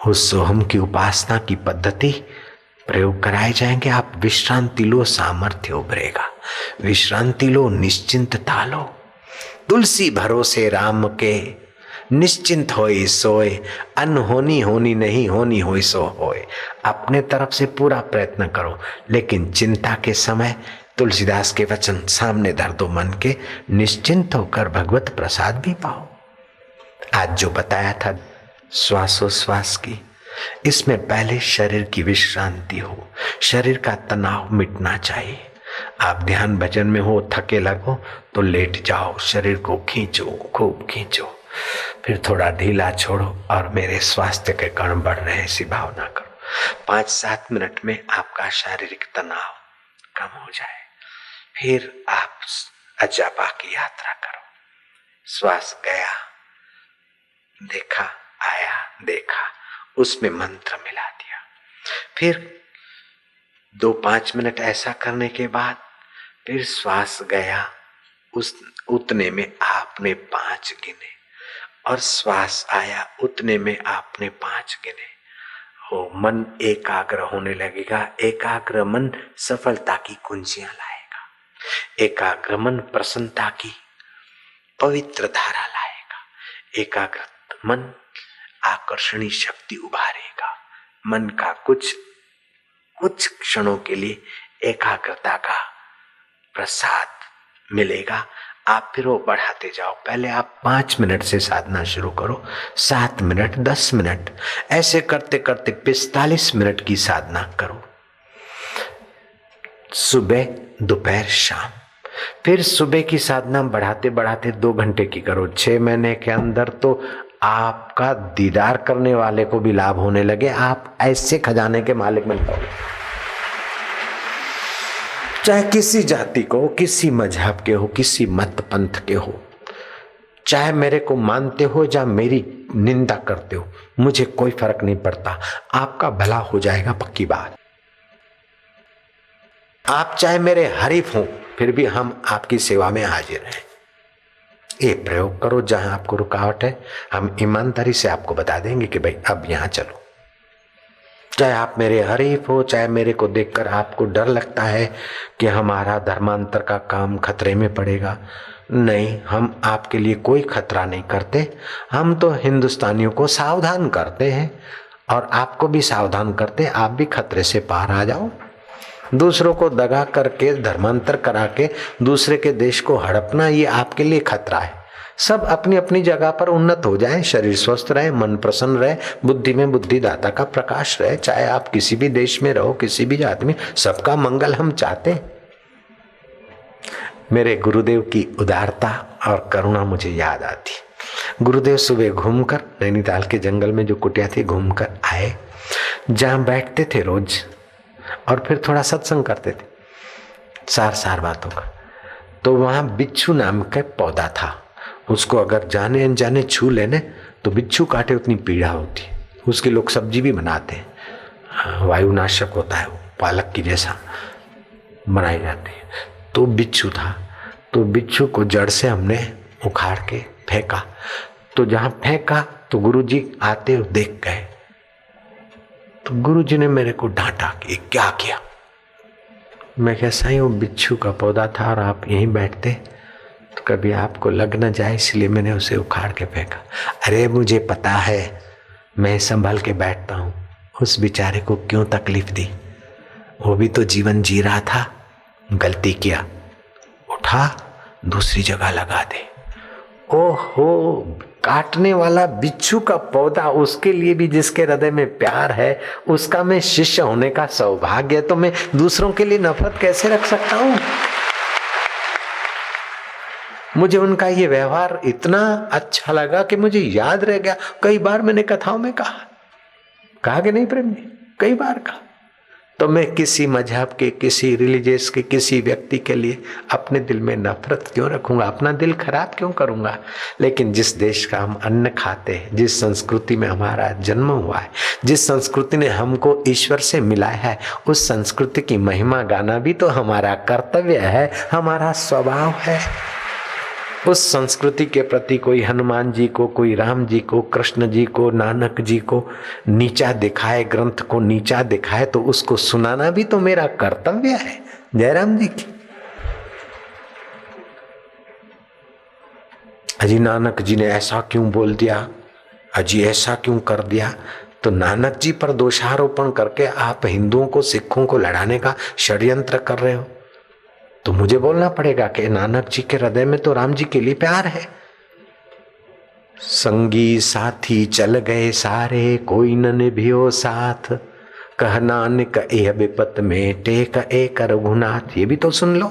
उस सोहम की उपासना की पद्धति प्रयोग कराए जाएंगे। आप विश्रांति लो, सामर्थ्य उभरेगा। विश्रांति लो, निश्चिंतता लो। तुलसी भरोसे राम के, निश्चिंत होई सोए, अनहोनी होनी नहीं, होनी होई सो होए। अपने तरफ से पूरा प्रयत्न करो, लेकिन चिंता के समय तुलसीदास के वचन सामने धर दो मन के, निश्चिंत होकर भगवत प्रसाद भी पाओ। आज जो बताया था श्वासोश्वास की, इसमें पहले शरीर की विश्रांति हो, शरीर का तनाव मिटना चाहिए। आप ध्यान भजन में हो, थके लगो तो लेट जाओ, शरीर को खींचो, खूब खींचो, फिर थोड़ा ढीला छोड़ो और मेरे स्वास्थ्य के कण बढ़ रहे, ऐसी भावना करो। 5-7 मिनट में आपका शारीरिक तनाव कम हो जाए। फिर आप अजपा की यात्रा करो। श्वास गया, देखा, आया, देखा, उसमें मंत्र मिला दिया। फिर 2-5 मिनट ऐसा करने के बाद फिर श्वास गया, उतने में आपने 5 गिने, और श्वास आया, उतने में आपने 5 गिने, हो मन एकाग्र होने लगेगा। एकाग्र मन सफलता की कुंजियां लाएगा। एकाग्र मन प्रसन्नता की पवित्र धारा लाएगा। एकाग्र मन आकर्षणी शक्ति उभारेगा। मन का कुछ क्षणों के लिए एकाग्रता का प्रसाद मिलेगा। आप फिर वो बढ़ाते जाओ। पहले आप 5 मिनट से साधना शुरू करो, 7 मिनट, 10 मिनट, ऐसे करते करते 45 मिनट की साधना करो। सुबह, दोपहर, शाम। फिर सुबह की साधना बढ़ाते बढ़ाते 2 घंटे की करो। 6 महीने के अंदर तो आपका दीदार करने वाले को भी लाभ होने लगे। आप ऐसे खजाने के मालिक बन पाओगे। चाहे किसी जाति को, किसी मजहब के हो, किसी मत पंथ के हो, चाहे मेरे को मानते हो या मेरी निंदा करते हो, मुझे कोई फर्क नहीं पड़ता। आपका भला हो जाएगा, पक्की बात। आप चाहे मेरे हरीफ हो, फिर भी हम आपकी सेवा में हाजिर हैं। ये प्रयोग करो। जहां आपको रुकावट है, हम ईमानदारी से आपको बता देंगे कि भाई अब यहां चलो। चाहे आप मेरे हरीफ हो, चाहे मेरे को देखकर आपको डर लगता है कि हमारा धर्मांतर का काम खतरे में पड़ेगा, नहीं, हम आपके लिए कोई खतरा नहीं करते। हम तो हिंदुस्तानियों को सावधान करते हैं और आपको भी सावधान करते हैं। आप भी खतरे से पार आ जाओ। दूसरों को दगा करके, धर्मांतर करा के दूसरे के देश को हड़पना, ये आपके लिए खतरा है। सब अपनी अपनी जगह पर उन्नत हो जाएं, शरीर स्वस्थ रहे, मन प्रसन्न रहे, बुद्धि में बुद्धिदाता का प्रकाश रहे। चाहे आप किसी भी देश में रहो, किसी भी जाति में, सबका मंगल हम चाहते हैं। मेरे गुरुदेव की उदारता और करुणा मुझे याद आती। गुरुदेव सुबह घूमकर, नैनीताल के जंगल में जो कुटिया थी, घूमकर आए, जहां बैठते थे रोज और फिर थोड़ा सत्संग करते थे, सार बातों का। तो वहां बिच्छू नाम का पौधा था। उसको अगर जाने अनजाने छू लेने तो बिच्छू काटे उतनी पीड़ा होती है। उसकी लोग सब्जी भी बनाते हैं, वायुनाशक होता है वो, पालक की जैसा बनाई जाती है। तो बिच्छू था, तो बिच्छू को जड़ से हमने उखाड़ के फेंका। तो जहां फेंका तो गुरुजी आते देख गए। तो गुरुजी ने मेरे को डांटा कि क्या किया। मैं कहा साईं, वो बिच्छू का पौधा था और आप यहीं बैठते, तो कभी आपको लग न जाए, इसलिए मैंने उसे उखाड़ के फेंका। अरे मुझे पता है, मैं संभल के बैठता हूँ, उस बेचारे को क्यों तकलीफ दी। वो भी तो जीवन जी रहा था, गलती किया, उठा दूसरी जगह लगा दे। ओहो, काटने वाला बिच्छू का पौधा, उसके लिए भी जिसके हृदय में प्यार है, उसका मैं शिष्य होने का सौभाग्य, तो मैं दूसरों के लिए नफरत कैसे रख सकता हूँ। मुझे उनका ये व्यवहार इतना अच्छा लगा कि मुझे याद रह गया। कई बार मैंने कथाओं में कहा कि नहीं प्रेम जी, कई बार कहा। तो मैं किसी मजहब के, किसी रिलीजियस के, किसी व्यक्ति के लिए अपने दिल में नफरत क्यों रखूंगा, अपना दिल खराब क्यों करूंगा। लेकिन जिस देश का हम अन्न खाते हैं, जिस संस्कृति में हमारा जन्म हुआ है, जिस संस्कृति ने हमको ईश्वर से मिलाया है, उस संस्कृति की महिमा गाना भी तो हमारा कर्तव्य है, हमारा स्वभाव है। उस संस्कृति के प्रति कोई हनुमान जी को, कोई राम जी को, कृष्ण जी को, नानक जी को नीचा दिखाए, ग्रंथ को नीचा दिखाए, तो उसको सुनाना भी तो मेरा कर्तव्य है। जयराम जी की अजी नानक जी ने ऐसा क्यों बोल दिया, अजी ऐसा क्यों कर दिया। तो नानक जी पर दोषारोपण करके आप हिंदुओं को, सिखों को लड़ाने का षड्यंत्र कर रहे हो। तो मुझे बोलना पड़ेगा कि नानक जी के हृदय में तो राम जी के लिए प्यार है। संगी साथी चल गए सारे, कोई न निभियो साथ, कह नानक एह विपत में टेक एक रघुनाथ। ये भी तो सुन लो।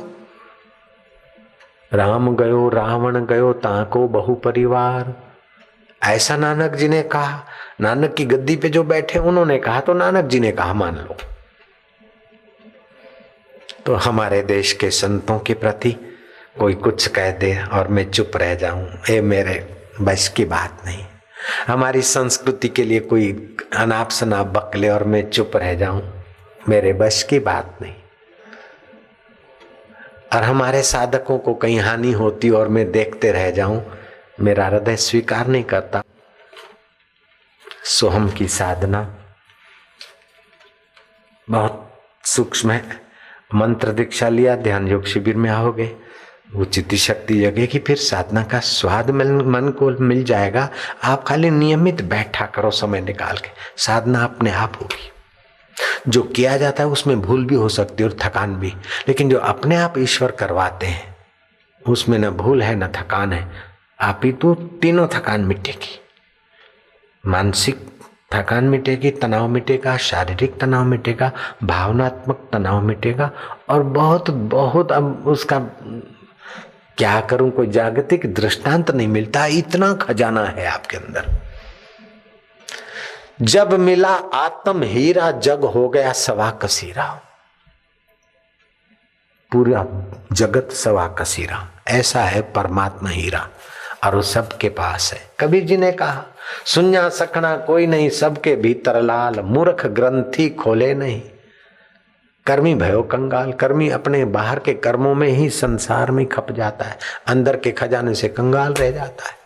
राम गयो रावण गयो ताको बहु परिवार, ऐसा नानक जी ने कहा। नानक की गद्दी पे जो बैठे उन्होंने कहा, तो नानक जी ने कहा, मान लो। तो हमारे देश के संतों के प्रति कोई कुछ कह दे और मैं चुप रह जाऊं, ये मेरे बस की बात नहीं। हमारी संस्कृति के लिए कोई अनाप शनाप बकले और मैं चुप रह जाऊं, मेरे बस की बात नहीं। और हमारे साधकों को कहीं हानि होती और मैं देखते रह जाऊं, मेरा हृदय स्वीकार नहीं करता। सोहम की साधना बहुत सूक्ष्म है। मंत्र दीक्षा लिया, ध्यान योग शिविर में आओगे, वो चित्ती शक्ति जगेगी, फिर साधना का स्वाद मन को मिल जाएगा। आप खाली नियमित बैठा करो समय निकाल के, साधना अपने आप होगी। जो किया जाता है उसमें भूल भी हो सकती है और थकान भी, लेकिन जो अपने आप ईश्वर करवाते हैं उसमें न भूल है न थकान है। आप ही तो तीनों थकान मिटेगी, मानसिक थकान मिटेगी, तनाव मिटेगा, शारीरिक तनाव मिटेगा, भावनात्मक तनाव मिटेगा, और बहुत बहुत अब उसका क्या करूं, कोई जागतिक दृष्टांत नहीं मिलता, इतना खजाना है आपके अंदर। जब मिला आत्म हीरा, जग हो गया सवा कसीरा। पूरा जगत सवा कसीरा, ऐसा है परमात्मा हीरा, और वो सबके पास है। कबीर जी ने कहा, सुन्या सकना कोई नहीं, सबके भीतर लाल, मूर्ख ग्रंथि खोले नहीं। कर्मी भयो कंगाल, कर्मी अपने बाहर के कर्मों में ही संसार में खप जाता है, अंदर के खजाने से कंगाल रह जाता है।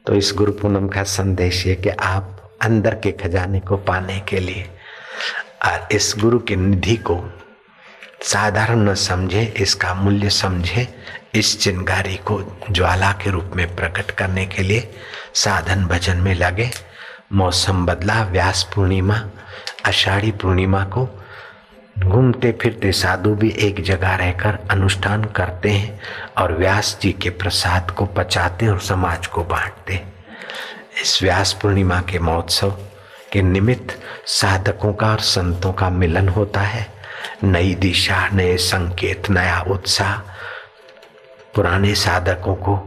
तो इस गुरु पूनम का संदेश है कि आप अंदर के खजाने को पाने के लिए और इस गुरु की निधि को साधारण न समझे, इसका मूल्य समझे। इस चिंगारी को ज्वाला के रूप में प्रकट करने के लिए साधन भजन में लगे। मौसम बदला, व्यास पूर्णिमा, आषाढ़ी पूर्णिमा को घूमते फिरते साधु भी एक जगह रहकर अनुष्ठान करते हैं और व्यास जी के प्रसाद को पचाते और समाज को बांटते। इस व्यास पूर्णिमा के महोत्सव के निमित्त साधकों का और संतों का मिलन होता है। नई दिशा, नए संकेत, नया उत्साह, पुराने साधकों को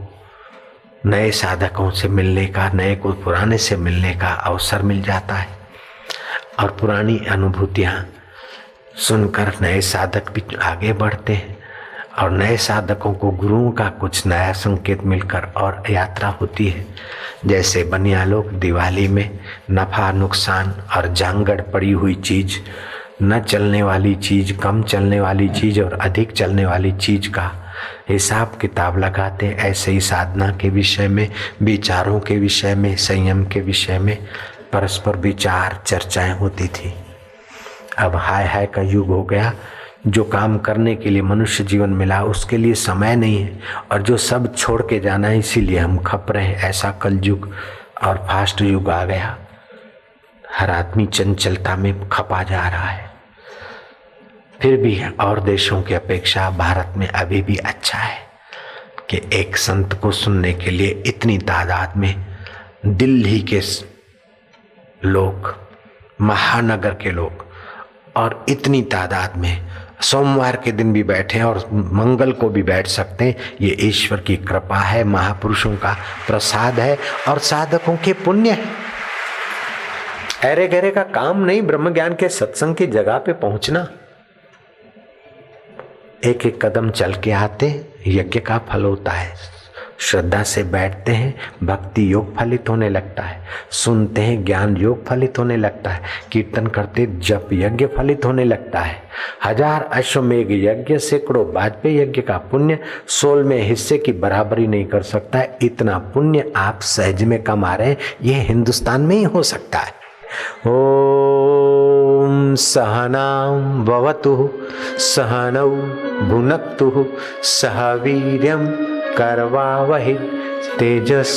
नए साधकों से मिलने का, नए को पुराने से मिलने का अवसर मिल जाता है, और पुरानी अनुभूतियाँ सुनकर नए साधक भी आगे बढ़ते हैं, और नए साधकों को गुरुओं का कुछ नया संकेत मिलकर और यात्रा होती है। जैसे बनिया लोग दिवाली में नफा नुकसान और जांगड़ पड़ी हुई चीज, न चलने वाली चीज, कम चलने वाली चीज और अधिक चलने वाली चीज का हिसाब किताब लगाते, ऐसे ही साधना के विषय में, विचारों के विषय में, संयम के विषय में परस्पर विचार चर्चाएं होती थी। अब हाय हाय का युग हो गया। जो काम करने के लिए मनुष्य जीवन मिला उसके लिए समय नहीं है, और जो सब छोड़ के जाना है इसीलिए हम खप रहे हैं। ऐसा कलयुग और फास्ट युग आ गया। हर आदमी चंचलता में खपा जा रहा है। फिर भी और देशों की अपेक्षा भारत में अभी भी अच्छा है कि एक संत को सुनने के लिए इतनी तादाद में दिल्ली के लोग, महानगर के लोग, और इतनी तादाद में सोमवार के दिन भी बैठे और मंगल को भी बैठ सकते हैं। ये ईश्वर की कृपा है, महापुरुषों का प्रसाद है और साधकों के पुण्य है। अरे गहरे का काम नहीं ब्रह्म ज्ञान के सत्संग की जगह पे पहुंचना। एक एक कदम चल के आते, यज्ञ का फल होता है। श्रद्धा से बैठते हैं, भक्ति योग फलित होने लगता है। सुनते हैं, ज्ञान योग फलित होने लगता है। कीर्तन करते, जप यज्ञ फलित होने लगता है। 1000 अश्वमेघ यज्ञ, सैकड़ों वाजपेयी यज्ञ का पुण्य 16वें हिस्से की बराबरी नहीं कर सकता है। इतना पुण्य आप सहज में कमा रहे हैं, यह हिंदुस्तान में ही हो सकता है। ओम सहनां भवतु सहनौ भुनक्तु सह वीर्यं करवावहै तेजस्विनावधीतमस्तु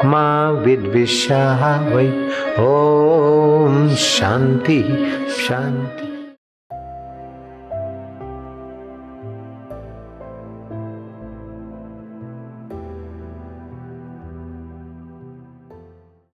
मा विद्विषावहै। ओम शांति शांति।